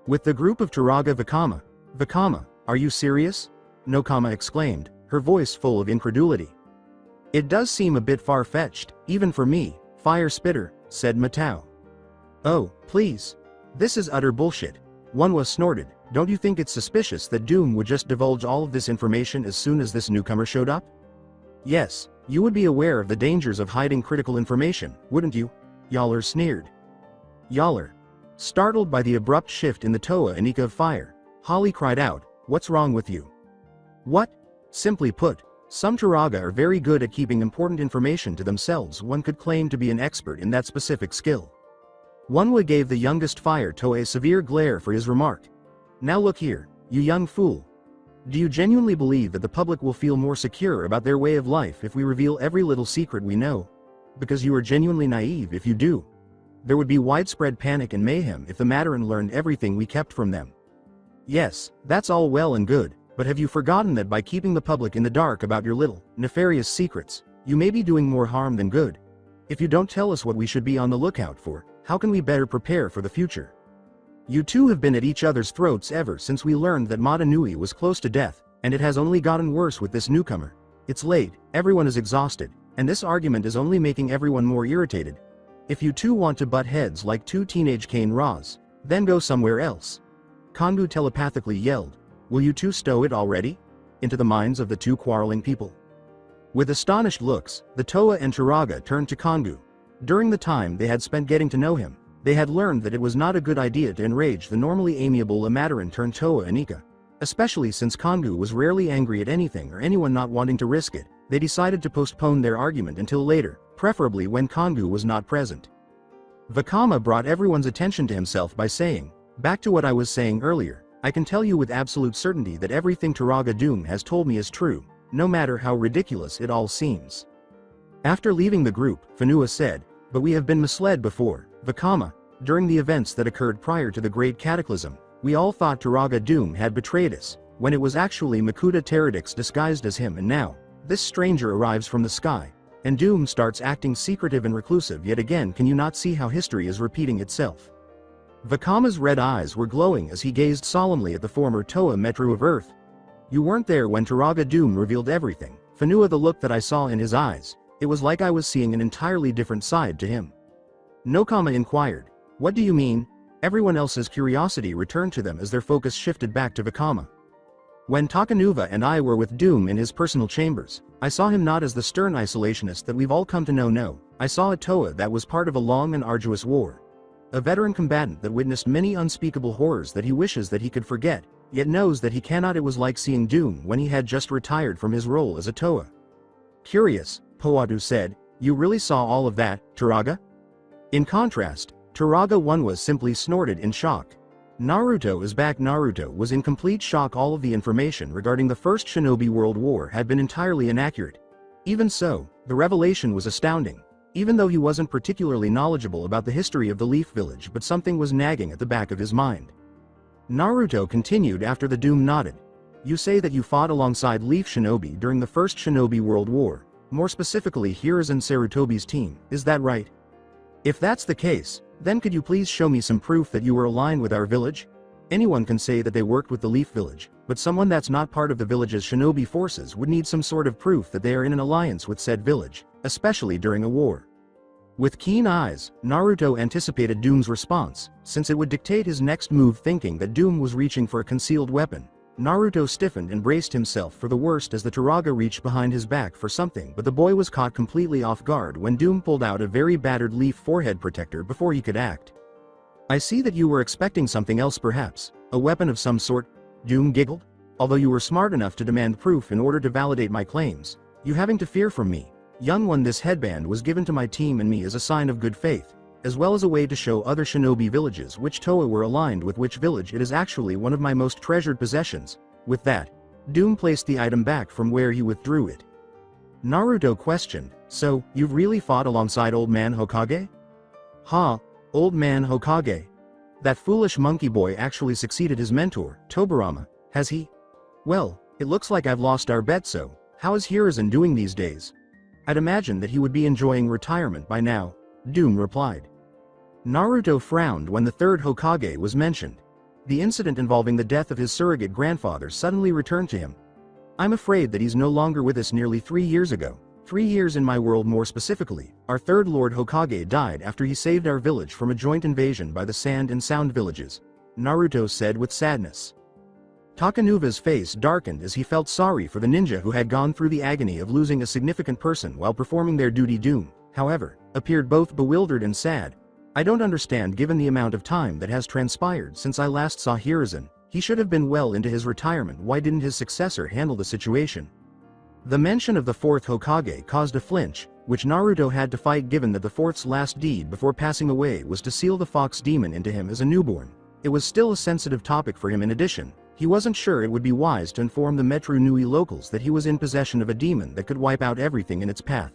B: With the group of Turaga Vakama, are you serious? Nokama exclaimed, her voice full of incredulity. It does seem a bit far-fetched, even for me, Fire Spitter, said Matao. Oh, please. This is utter bullshit. Onwa snorted, don't you think it's suspicious that Doom would just divulge all of this information as soon as this newcomer showed up? Yes, you would be aware of the dangers of hiding critical information, wouldn't you? Yaller sneered. Yaller. Startled by the abrupt shift in the Toa and Ika of fire, Holly cried out, what's wrong with you? What? Simply put, some Turaga are very good at keeping important information to themselves. One could claim to be an expert in that specific skill. Onwa gave the youngest Fire Toa a severe glare for his remark. Now look here, you young fool. Do you genuinely believe that the public will feel more secure about their way of life if we reveal every little secret we know? Because you are genuinely naive if you do. There would be widespread panic and mayhem if the Mandarin learned everything we kept from them. Yes, that's all well and good, but have you forgotten that by keeping the public in the dark about your little, nefarious secrets, you may be doing more harm than good? If you don't tell us what we should be on the lookout for, how can we better prepare for the future? You two have been at each other's throats ever since we learned that Mata Nui was close to death, and it has only gotten worse with this newcomer. It's late, everyone is exhausted, and this argument is only making everyone more irritated. If you two want to butt heads like two teenage Kane Ras, then go somewhere else. Kongu telepathically yelled, will you two stow it already? Into the minds of the two quarreling people. With astonished looks, the Toa and Turaga turned to Kongu. During the time they had spent getting to know him, they had learned that it was not a good idea to enrage the normally amiable Mandarin turned Toa and Ika. Especially since Kongu was rarely angry at anything or anyone not wanting to risk it, they decided to postpone their argument until later, preferably when Kongu was not present. Vakama brought everyone's attention to himself by saying, back to what I was saying earlier, I can tell you with absolute certainty that everything Turaga Doom has told me is true, no matter how ridiculous it all seems. After leaving the group, Fanua said, but we have been misled before, Vakama. During the events that occurred prior to the Great Cataclysm, we all thought Turaga Doom had betrayed us, when it was actually Makuta Teradix disguised as him, and now, this stranger arrives from the sky, and Doom starts acting secretive and reclusive yet again. Can you not see how history is repeating itself? Vakama's red eyes were glowing as he gazed solemnly at the former Toa Metru of Earth. You weren't there when Turaga Doom revealed everything, Fanua. The look that I saw in his eyes, it was like I was seeing an entirely different side to him. Nokama inquired, what do you mean? Everyone else's curiosity returned to them as their focus shifted back to Vakama. When Takanuva and I were with Doom in his personal chambers, I saw him not as the stern isolationist that we've all come to know. No, I saw a Toa that was part of a long and arduous war. A veteran combatant that witnessed many unspeakable horrors that he wishes that he could forget, yet knows that he cannot. It was like seeing Doom when he had just retired from his role as a Toa. Curious, Powatu said, you really saw all of that, Turaga? In contrast, Turaga Onwa simply snorted in shock. Naruto is back. Naruto was in complete shock. All of the information regarding the First Shinobi World War had been entirely inaccurate. Even so, the revelation was astounding. Even though he wasn't particularly knowledgeable about the history of the Leaf Village, but something was nagging at the back of his mind. Naruto continued after the Doom nodded. You say that you fought alongside Leaf Shinobi during the First Shinobi World War, more specifically Hiruzen Sarutobi's team, is that right? If that's the case, then could you please show me some proof that you were aligned with our village? Anyone can say that they worked with the Leaf Village, but someone that's not part of the village's shinobi forces would need some sort of proof that they are in an alliance with said village, especially during a war. With keen eyes, Naruto anticipated Doom's response, since it would dictate his next move, thinking that Doom was reaching for a concealed weapon. Naruto stiffened and braced himself for the worst as the Turaga reached behind his back for something, but the boy was caught completely off guard when Doom pulled out a very battered leaf forehead protector before he could act. I see that you were expecting something else, perhaps, a weapon of some sort, Doom giggled. Although you were smart enough to demand proof in order to validate my claims, you having to fear from me. Young one, this headband was given to my team and me as a sign of good faith, as well as a way to show other shinobi villages which Toa were aligned with which village it is actually one of my most treasured possessions. With that, Doom placed the item back from where he withdrew it. Naruto questioned, so, you've really fought alongside Old Man Hokage? Ha, Old Man Hokage. That foolish monkey boy actually succeeded his mentor, Tobirama, has he? Well, it looks like I've lost our bet, so, how is Hiruzen doing these days? I'd imagine that he would be enjoying retirement by now, Doom replied. Naruto frowned when the third Hokage was mentioned. The incident involving the death of his surrogate grandfather suddenly returned to him. I'm afraid that he's no longer with us. Nearly 3 years ago, 3 years in my world more specifically, our third Lord Hokage died after he saved our village from a joint invasion by the Sand and Sound villages, Naruto said with sadness. Takanuva's face darkened as he felt sorry for the ninja who had gone through the agony of losing a significant person while performing their duty. Doom, however, appeared both bewildered and sad. I don't understand, given the amount of time that has transpired since I last saw Hiruzen. He should have been well into his retirement. Why didn't his successor handle the situation? The mention of the fourth Hokage caused a flinch, which Naruto had to fight given that the fourth's last deed before passing away was to seal the fox demon into him as a newborn. It was still a sensitive topic for him. In addition, he wasn't sure it would be wise to inform the Metru Nui locals that he was in possession of a demon that could wipe out everything in its path.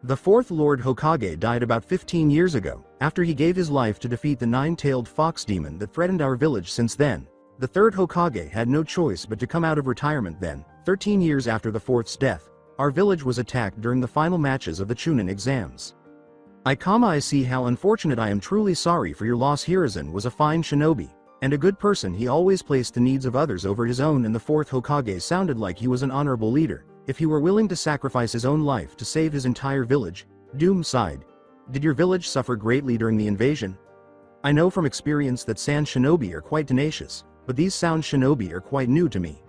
B: The fourth Lord Hokage died about 15 years ago, after he gave his life to defeat the nine-tailed fox demon that threatened our village. Since then, the third Hokage had no choice but to come out of retirement. Then, 13 years after the fourth's death, our village was attacked during the final matches of the Chunin exams. I see how unfortunate. I am truly sorry for your loss. Hiruzen was a fine shinobi, and a good person. He always placed the needs of others over his own, and the fourth Hokage sounded like he was an honorable leader. If he were willing to sacrifice his own life to save his entire village, Doom sighed. Did your village suffer greatly during the invasion? I know from experience that sand shinobi are quite tenacious, but these sound shinobi are quite new to me.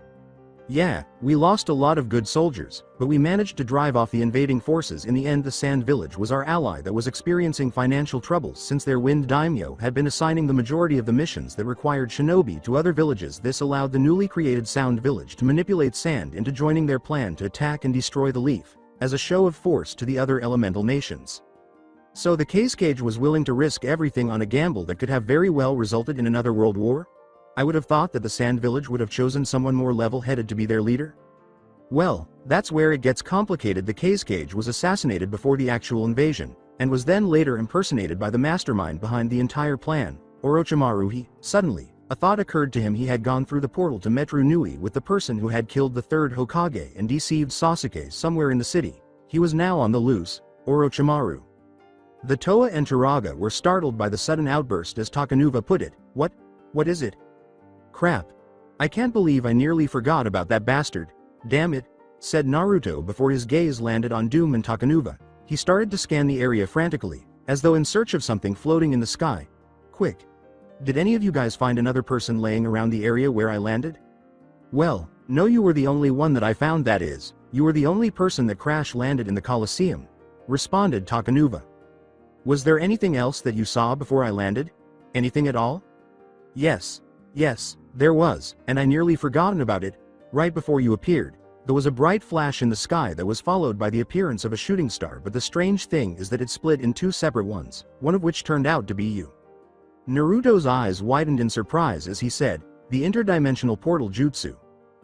B: Yeah, we lost a lot of good soldiers, but we managed to drive off the invading forces. In the end, the Sand Village was our ally that was experiencing financial troubles since their Wind Daimyo had been assigning the majority of the missions that required shinobi to other villages. This allowed the newly created Sound Village to manipulate Sand into joining their plan to attack and destroy the Leaf, as a show of force to the other elemental nations. So the Cascade was willing to risk everything on a gamble that could have very well resulted in another world war? I would have thought that the Sand Village would have chosen someone more level-headed to be their leader. Well, that's where it gets complicated. The Cascade was assassinated before the actual invasion, and was then later impersonated by the mastermind behind the entire plan, Orochimaru. Suddenly, a thought occurred to him. He had gone through the portal to Metru Nui with the person who had killed the third Hokage and deceived Sasuke somewhere in the city. He was now on the loose, Orochimaru. The Toa and Turaga were startled by the sudden outburst. As Takanuva put it, What is it? Crap. I can't believe I nearly forgot about that bastard. Damn it, said Naruto before his gaze landed on Doom and Takanuva. He started to scan the area frantically, as though in search of something floating in the sky. Quick. Did any of you guys find another person laying around the area where I landed? Well, no, you were the only one that I found. That is, you were the only person that crash landed in the Colosseum, responded Takanuva. Was there anything else that you saw before I landed? Anything at all? Yes, there was, and I nearly forgotten about it. Right before you appeared, there was a bright flash in the sky that was followed by the appearance of a shooting star, but the strange thing is that it split in two separate ones, one of which turned out to be you. Naruto's eyes widened in surprise as he said, the interdimensional portal jutsu.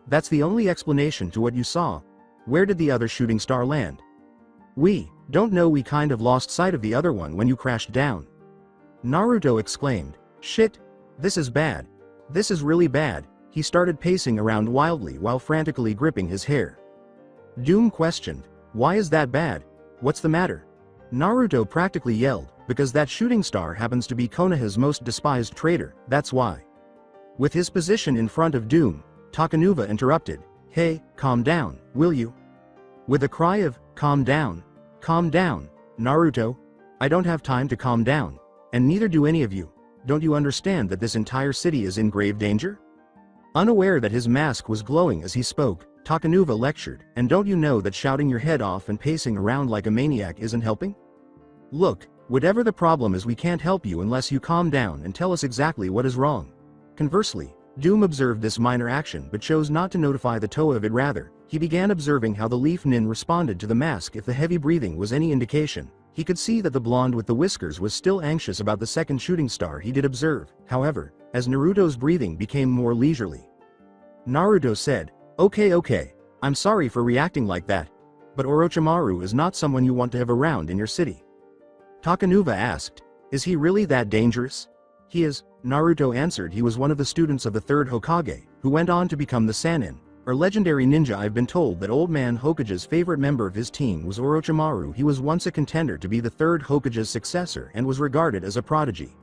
B: That's the only explanation to what you saw. Where did the other shooting star land? We don't know. We kind of lost sight of the other one when you crashed down. Naruto exclaimed, shit, this is bad. This is really bad. He started pacing around wildly while frantically gripping his hair. Doom questioned, why is that bad? What's the matter? Naruto practically yelled, because that shooting star happens to be Konoha's most despised traitor, that's why. With his position in front of Doom, Takanuva interrupted, "Hey, calm down, will you?" With a cry of, calm down, Naruto, I don't have time to calm down, and neither do any of you. Don't you understand that this entire city is in grave danger?" Unaware that his mask was glowing as he spoke, Takanuva lectured, "And don't you know that shouting your head off and pacing around like a maniac isn't helping? Look, whatever the problem is, we can't help you unless you calm down and tell us exactly what is wrong." Conversely, Doom observed this minor action but chose not to notify the Toa of it. Rather, he began observing how the Leaf Nin responded to the mask. If the heavy breathing was any indication, he could see that the blonde with the whiskers was still anxious about the second shooting star. He did observe, however, as Naruto's breathing became more leisurely. Naruto said, Okay, I'm sorry for reacting like that, but Orochimaru is not someone you want to have around in your city." Takanuva asked, "Is he really that dangerous?" "He is," Naruto answered. "He was one of the students of the third Hokage, who went on to become the Sannin, or legendary ninja. I've been told that Old Man Hokage's favorite member of his team was Orochimaru. He was once a contender to be the third Hokage's successor and was regarded as a prodigy.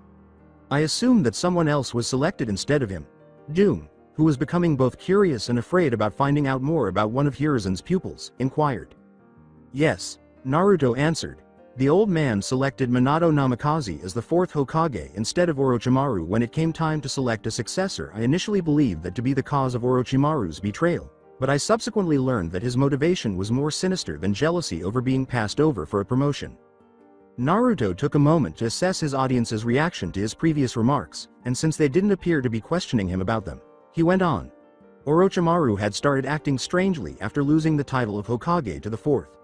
B: I assume that someone else was selected instead of him." Doom, who was becoming both curious and afraid about finding out more about one of Hiruzen's pupils, inquired. "Yes," Naruto answered. "The old man selected Minato Namikaze as the fourth Hokage instead of Orochimaru. When it came time to select a successor, I initially believed that to be the cause of Orochimaru's betrayal, but I subsequently learned that his motivation was more sinister than jealousy over being passed over for a promotion." Naruto took a moment to assess his audience's reaction to his previous remarks, and since they didn't appear to be questioning him about them, he went on. Orochimaru had started acting strangely after losing the title of Hokage to the fourth.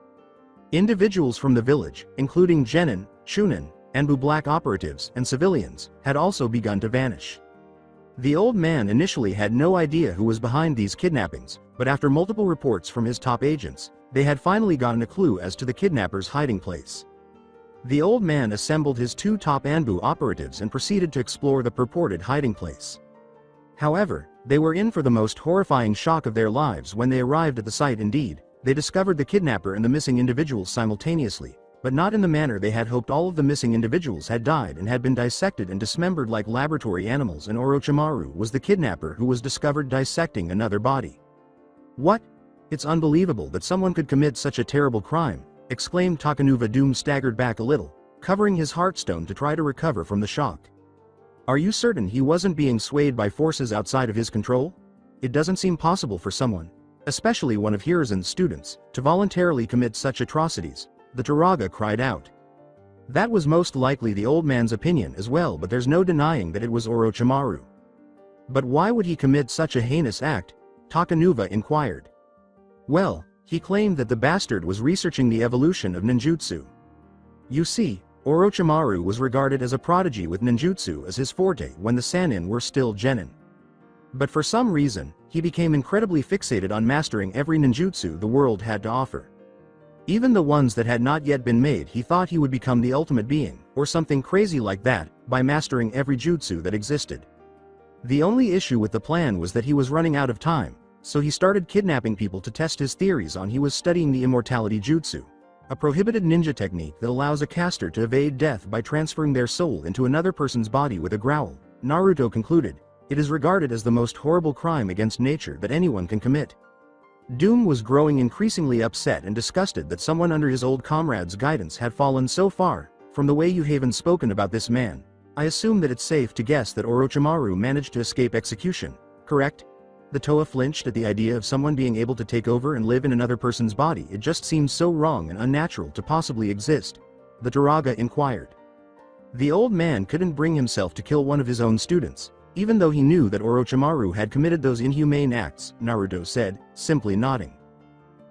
B: Individuals from the village, including Genin, Chunin, Anbu black operatives and civilians, had also begun to vanish. The old man initially had no idea who was behind these kidnappings, but after multiple reports from his top agents, they had finally gotten a clue as to the kidnappers' hiding place. The old man assembled his two top Anbu operatives and proceeded to explore the purported hiding place. However, they were in for the most horrifying shock of their lives when they arrived at the site. Indeed, they discovered the kidnapper and the missing individuals simultaneously, but not in the manner they had hoped. All of the missing individuals had died and had been dissected and dismembered like laboratory animals, and Orochimaru was the kidnapper who was discovered dissecting another body. "What? It's unbelievable that someone could commit such a terrible crime," exclaimed Takanuva. Doom staggered back a little, covering his heartstone to try to recover from the shock. "Are you certain he wasn't being swayed by forces outside of his control? It doesn't seem possible for someone, especially one of Hiruzen's students, to voluntarily commit such atrocities," the Turaga cried out. That was most likely the old man's opinion as well, but there's no denying that it was Orochimaru. "But why would he commit such a heinous act?" Takanuva inquired. "Well, he claimed that the bastard was researching the evolution of ninjutsu. You see, Orochimaru was regarded as a prodigy with ninjutsu as his forte when the Sannin were still genin. But for some reason, he became incredibly fixated on mastering every ninjutsu the world had to offer. Even the ones that had not yet been made. He thought he would become the ultimate being, or something crazy like that, by mastering every jutsu that existed. The only issue with the plan was that he was running out of time, so he started kidnapping people to test his theories on. He was studying the immortality jutsu, a prohibited ninja technique that allows a caster to evade death by transferring their soul into another person's body with a growl. Naruto concluded, "It is regarded as the most horrible crime against nature that anyone can commit." Doom was growing increasingly upset and disgusted that someone under his old comrade's guidance had fallen so far. "From the way you haven't spoken about this man, I assume that it's safe to guess that Orochimaru managed to escape execution, correct?" The Toa flinched at the idea of someone being able to take over and live in another person's body. It just seems so wrong and unnatural to possibly exist, the Turaga inquired. The old man couldn't bring himself to kill one of his own students, even though he knew that Orochimaru had committed those inhumane acts, Naruto said, simply nodding.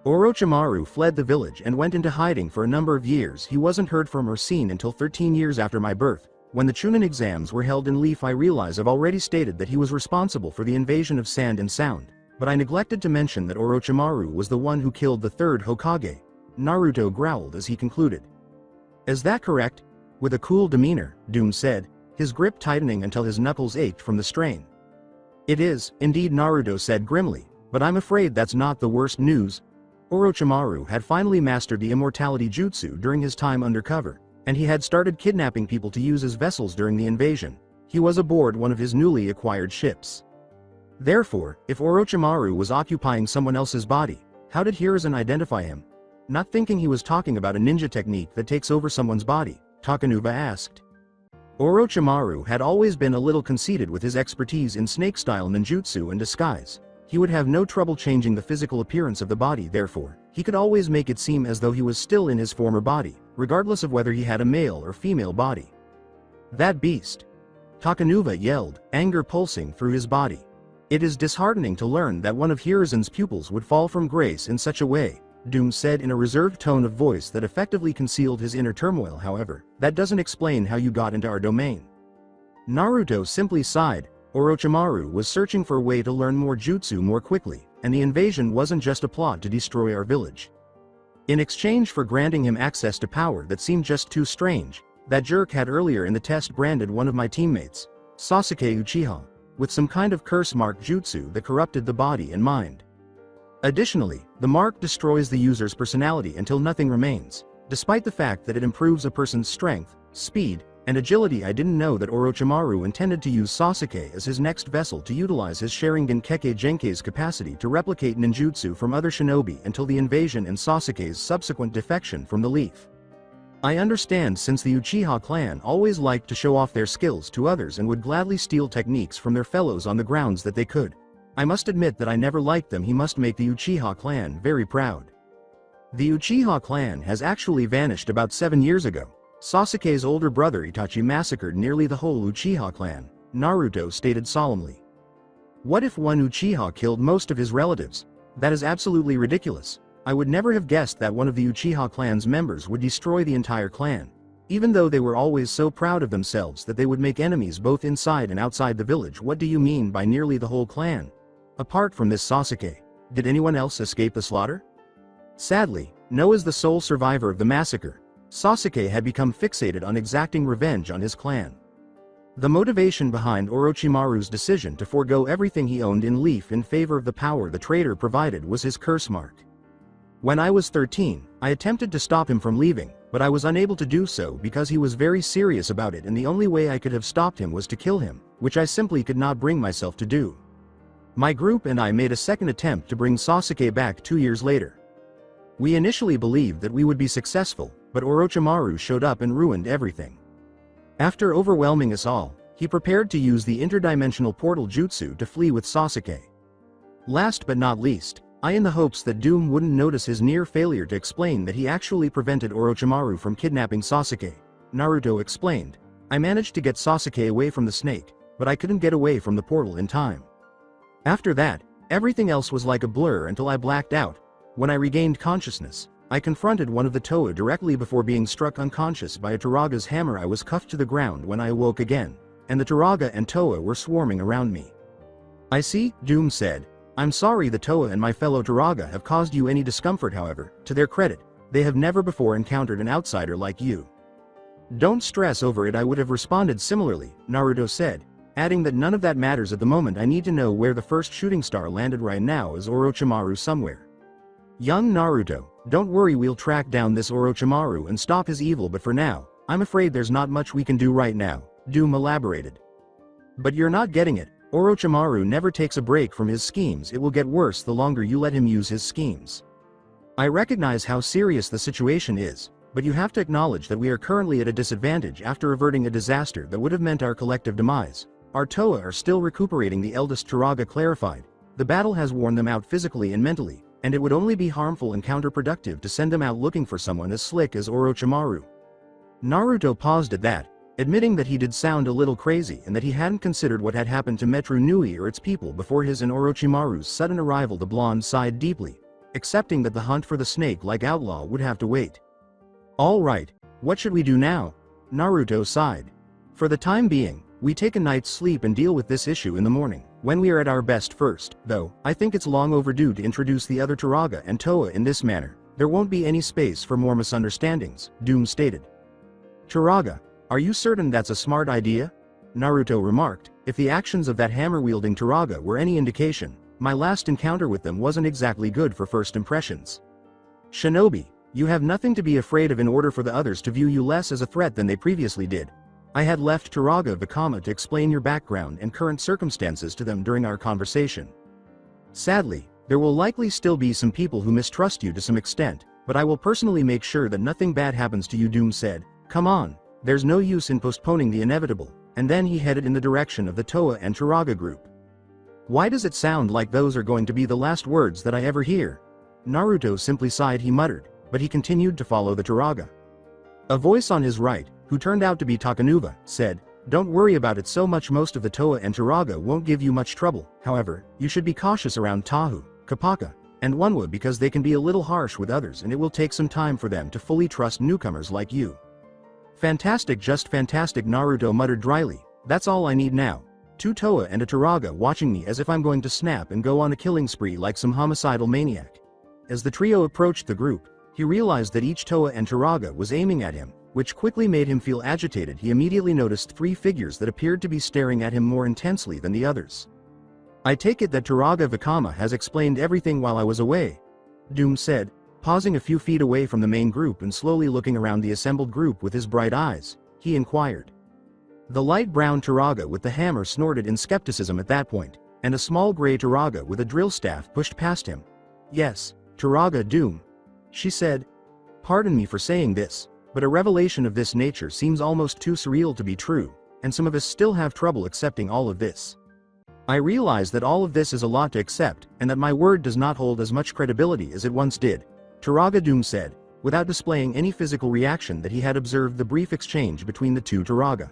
B: Orochimaru fled the village and went into hiding for a number of years. He wasn't heard from or seen until 13 years after my birth. When the Chunin exams were held in Leaf, I realize I've already stated that he was responsible for the invasion of Sand and Sound, but I neglected to mention that Orochimaru was the one who killed the third Hokage, Naruto growled as he concluded. Is that correct? With a cool demeanor, Doom said, his grip tightening until his knuckles ached from the strain. It is, indeed, Naruto said grimly, but I'm afraid that's not the worst news. Orochimaru had finally mastered the immortality jutsu during his time undercover, and he had started kidnapping people to use as vessels during the invasion. He was aboard one of his newly acquired ships. Therefore, if Orochimaru was occupying someone else's body, how did Hiruzen identify him? Not thinking he was talking about a ninja technique that takes over someone's body, Takanuva asked. Orochimaru had always been a little conceited with his expertise in snake-style ninjutsu and disguise. He would have no trouble changing the physical appearance of the body, therefore, he could always make it seem as though he was still in his former body, regardless of whether he had a male or female body. That beast! Takanuva yelled, anger pulsing through his body. It is disheartening to learn that one of Hiruzen's pupils would fall from grace in such a way, Doom said in a reserved tone of voice that effectively concealed his inner turmoil. However, that doesn't explain how you got into our domain. Naruto simply sighed. Orochimaru was searching for a way to learn more jutsu more quickly, and the invasion wasn't just a plot to destroy our village. In exchange for granting him access to power that seemed just too strange, that jerk had earlier in the test branded one of my teammates, Sasuke Uchiha, with some kind of curse mark jutsu that corrupted the body and mind. Additionally, the mark destroys the user's personality until nothing remains. Despite the fact that it improves a person's strength, speed, and agility, I didn't know that Orochimaru intended to use Sasuke as his next vessel to utilize his Sharingan Kekkei Genkei's capacity to replicate ninjutsu from other shinobi until the invasion and Sasuke's subsequent defection from the Leaf. I understand, since the Uchiha clan always liked to show off their skills to others and would gladly steal techniques from their fellows on the grounds that they could. I must admit that I never liked them. He must make the Uchiha clan very proud. The Uchiha clan has actually vanished about 7 years ago. Sasuke's older brother Itachi massacred nearly the whole Uchiha clan, Naruto stated solemnly. What if one Uchiha killed most of his relatives? That is absolutely ridiculous. I would never have guessed that one of the Uchiha clan's members would destroy the entire clan. Even though they were always so proud of themselves that they would make enemies both inside and outside the village. What do you mean by nearly the whole clan? Apart from this Sasuke, did anyone else escape the slaughter? Sadly, no. As the sole survivor of the massacre, Sasuke had become fixated on exacting revenge on his clan. The motivation behind Orochimaru's decision to forego everything he owned in Leaf in favor of the power the traitor provided was his curse mark. When I was 13, I attempted to stop him from leaving, but I was unable to do so because he was very serious about it, and the only way I could have stopped him was to kill him, which I simply could not bring myself to do. My group and I made a second attempt to bring Sasuke back 2 years later. We initially believed that we would be successful, but Orochimaru showed up and ruined everything. After overwhelming us all, he prepared to use the interdimensional portal jutsu to flee with Sasuke. Last but not least, in the hopes that Doom wouldn't notice his near failure to explain that he actually prevented Orochimaru from kidnapping Sasuke, Naruto explained, I managed to get Sasuke away from the snake, but I couldn't get away from the portal in time. After that, everything else was like a blur until I blacked out. When I regained consciousness, I confronted one of the Toa directly before being struck unconscious by a Taraga's hammer. I was cuffed to the ground when I awoke again, and the Taraga and Toa were swarming around me. I see, Doom said. I'm sorry the Toa and my fellow Taraga have caused you any discomfort. However, to their credit, they have never before encountered an outsider like you. Don't stress over it. I would have responded similarly, Naruto said, adding that none of that matters at the moment. I need to know where the first shooting star landed. Right now is Orochimaru somewhere. Young Naruto, don't worry, we'll track down this Orochimaru and stop his evil, but for now, I'm afraid there's not much we can do right now, Doom elaborated. But you're not getting it. Orochimaru never takes a break from his schemes. It will get worse the longer you let him use his schemes. I recognize how serious the situation is, but you have to acknowledge that we are currently at a disadvantage after averting a disaster that would have meant our collective demise. Our Toa are still recuperating, the eldest Taraga clarified. The battle has worn them out physically and mentally, and it would only be harmful and counterproductive to send them out looking for someone as slick as Orochimaru. Naruto paused at that, admitting that he did sound a little crazy and that he hadn't considered what had happened to Metru Nui or its people before his and Orochimaru's sudden arrival. The blonde sighed deeply, accepting that the hunt for the snake-like outlaw would have to wait. All right, what should we do now? Naruto sighed. For the time being, we take a night's sleep and deal with this issue in the morning, when we are at our best. First, though, I think it's long overdue to introduce the other Taraga and Toa in this manner. There won't be any space for more misunderstandings, Doom stated. Taraga, are you certain that's a smart idea? Naruto remarked. If the actions of that hammer-wielding Taraga were any indication, my last encounter with them wasn't exactly good for first impressions. Shinobi, You have nothing to be afraid of in order for the others to view you less as a threat than they previously did. I had left Turaga Vakama to explain your background and current circumstances to them during our conversation. Sadly, there will likely still be some people who mistrust you to some extent, but I will personally make sure that nothing bad happens to you. Doom said. Come on, there's no use in postponing the inevitable, and then he headed in the direction of the Toa and Turaga group. Why does it sound like those are going to be the last words that I ever hear? Naruto simply sighed. He muttered, but he continued to follow the Turaga. A voice on his right, who turned out to be Takanuva, said, Don't worry about it so much. Most of the Toa and Turaga won't give you much trouble. However, you should be cautious around Tahu, Kapaka, and Onwa because they can be a little harsh with others and it will take some time for them to fully trust newcomers like you. Fantastic, just fantastic, Naruto muttered dryly. That's all I need now. 2 Toa and a Turaga watching me as if I'm going to snap and go on a killing spree like some homicidal maniac. As the trio approached the group, he realized that each Toa and Turaga was aiming at him, which quickly made him feel agitated. He immediately noticed 3 figures that appeared to be staring at him more intensely than the others. I take it that Turaga Vakama has explained everything while I was away, Doom said, pausing a few feet away from the main group and slowly looking around the assembled group with his bright eyes. He inquired. The light brown Turaga with the hammer snorted in skepticism at that point, and a small gray Turaga with a drill staff pushed past him. Yes, Turaga Doom, she said. Pardon me for saying this, but a revelation of this nature seems almost too surreal to be true, and some of us still have trouble accepting all of this. I realize that all of this is a lot to accept, and that my word does not hold as much credibility as it once did, Turaga Doom said, without displaying any physical reaction that he had observed the brief exchange between the 2 Turaga.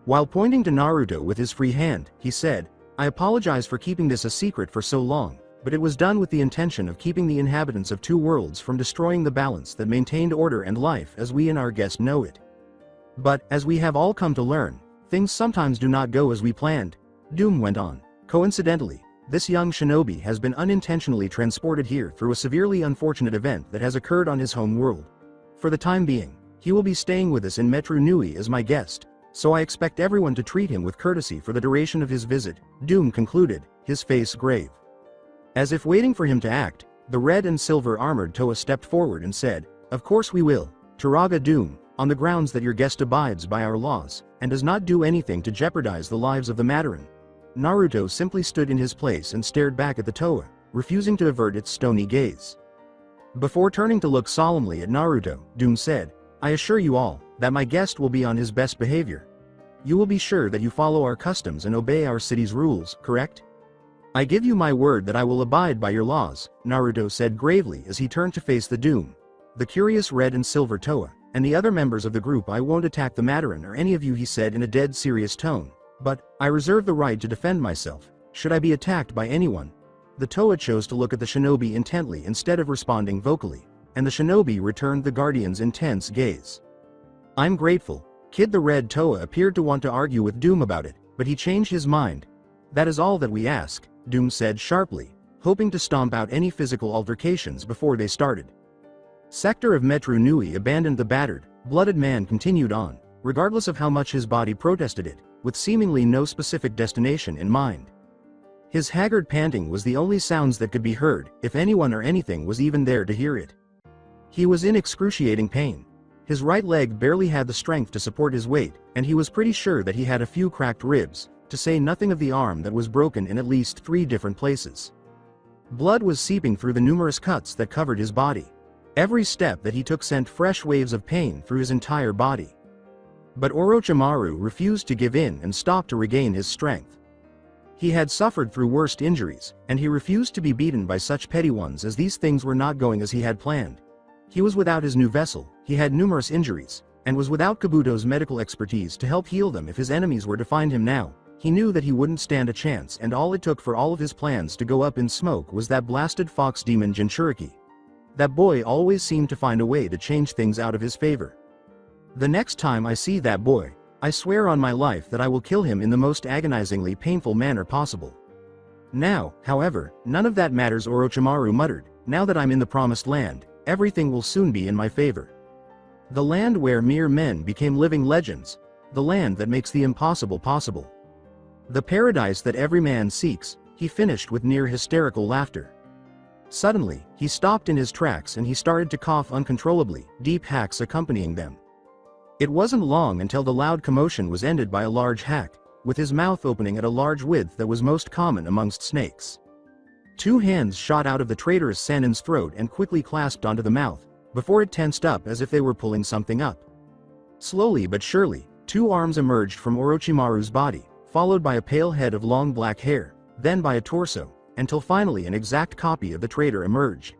B: While pointing to Naruto with his free hand, he said, I apologize for keeping this a secret for so long, but it was done with the intention of keeping the inhabitants of 2 worlds from destroying the balance that maintained order and life as we and our guest know it. But, as we have all come to learn, things sometimes do not go as we planned, Doom went on. Coincidentally, this young shinobi has been unintentionally transported here through a severely unfortunate event that has occurred on his home world. For the time being, he will be staying with us in Metru Nui as my guest, so I expect everyone to treat him with courtesy for the duration of his visit, Doom concluded, his face grave. As if waiting for him to act, the red and silver armored Toa stepped forward and said, Of course we will, Turaga Doom, on the grounds that your guest abides by our laws, and does not do anything to jeopardize the lives of the Mandarin. Naruto simply stood in his place and stared back at the Toa, refusing to avert its stony gaze. Before turning to look solemnly at Naruto, Doom said, I assure you all, that my guest will be on his best behavior. You will be sure that you follow our customs and obey our city's rules, correct? I give you my word that I will abide by your laws, Naruto said gravely as he turned to face the Doom, the curious red and silver Toa, and the other members of the group. I won't attack the Mandarin or any of you, he said in a dead serious tone. But, I reserve the right to defend myself, should I be attacked by anyone. The Toa chose to look at the shinobi intently instead of responding vocally, and the shinobi returned the guardian's intense gaze. I'm grateful, Kid. The red Toa appeared to want to argue with Doom about it, but he changed his mind. That is all that we ask, Doom said sharply, hoping to stomp out any physical altercations before they started. Sector of Metru Nui abandoned. The battered, blooded man continued on, regardless of how much his body protested it, with seemingly no specific destination in mind. His haggard panting was the only sounds that could be heard, if anyone or anything was even there to hear it. He was in excruciating pain. His right leg barely had the strength to support his weight, and he was pretty sure that he had a few cracked ribs, to say nothing of the arm that was broken in at least 3 different places. Blood was seeping through the numerous cuts that covered his body. Every step that he took sent fresh waves of pain through his entire body. But Orochimaru refused to give in and stopped to regain his strength. He had suffered through worst injuries, and he refused to be beaten by such petty ones as these. Things were not going as he had planned. He was without his new vessel, he had numerous injuries, and was without Kabuto's medical expertise to help heal them. If his enemies were to find him now, he knew that he wouldn't stand a chance, and all it took for all of his plans to go up in smoke was that blasted fox demon Jinchuriki. That boy always seemed to find a way to change things out of his favor. The next time I see that boy, I swear on my life that I will kill him in the most agonizingly painful manner possible. Now, however, none of that matters, Orochimaru muttered. Now that I'm in the promised land, everything will soon be in my favor. The land where mere men became living legends, the land that makes the impossible possible. The paradise that every man seeks, he finished with near hysterical laughter. Suddenly, he stopped in his tracks and he started to cough uncontrollably, deep hacks accompanying them. It wasn't long until the loud commotion was ended by a large hack, with his mouth opening at a large width that was most common amongst snakes. Two hands shot out of the traitorous Sanin's throat and quickly clasped onto the mouth, before it tensed up as if they were pulling something up. Slowly but surely, two arms emerged from Orochimaru's body, followed by a pale head of long black hair, then by a torso, until finally an exact copy of the traitor emerged.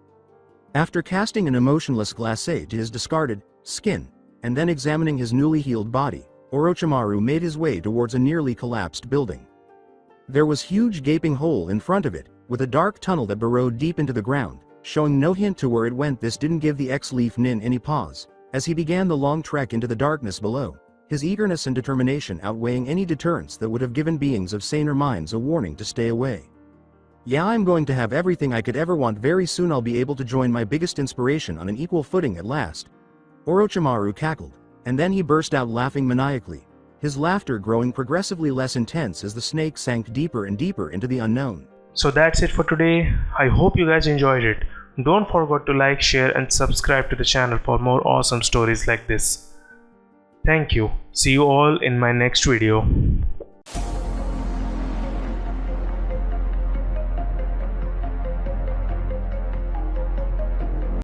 B: After casting an emotionless glacé to his discarded skin, and then examining his newly healed body, Orochimaru made his way towards a nearly collapsed building. There was a huge gaping hole in front of it, with a dark tunnel that burrowed deep into the ground, showing no hint to where it went. This didn't give the ex-Leaf Nin any pause, as he began the long trek into the darkness below, his eagerness and determination outweighing any deterrence that would have given beings of saner minds a warning to stay away. Yeah, I'm going to have everything I could ever want. Very soon I'll be able to join my biggest inspiration on an equal footing at last. Orochimaru cackled, and then he burst out laughing maniacally, his laughter growing progressively less intense as the snake sank deeper and deeper into the unknown.
A: So that's it for today. I hope you guys enjoyed it. Don't forget to like, share and subscribe to the channel for more awesome stories like this. Thank you. See you all in my next video.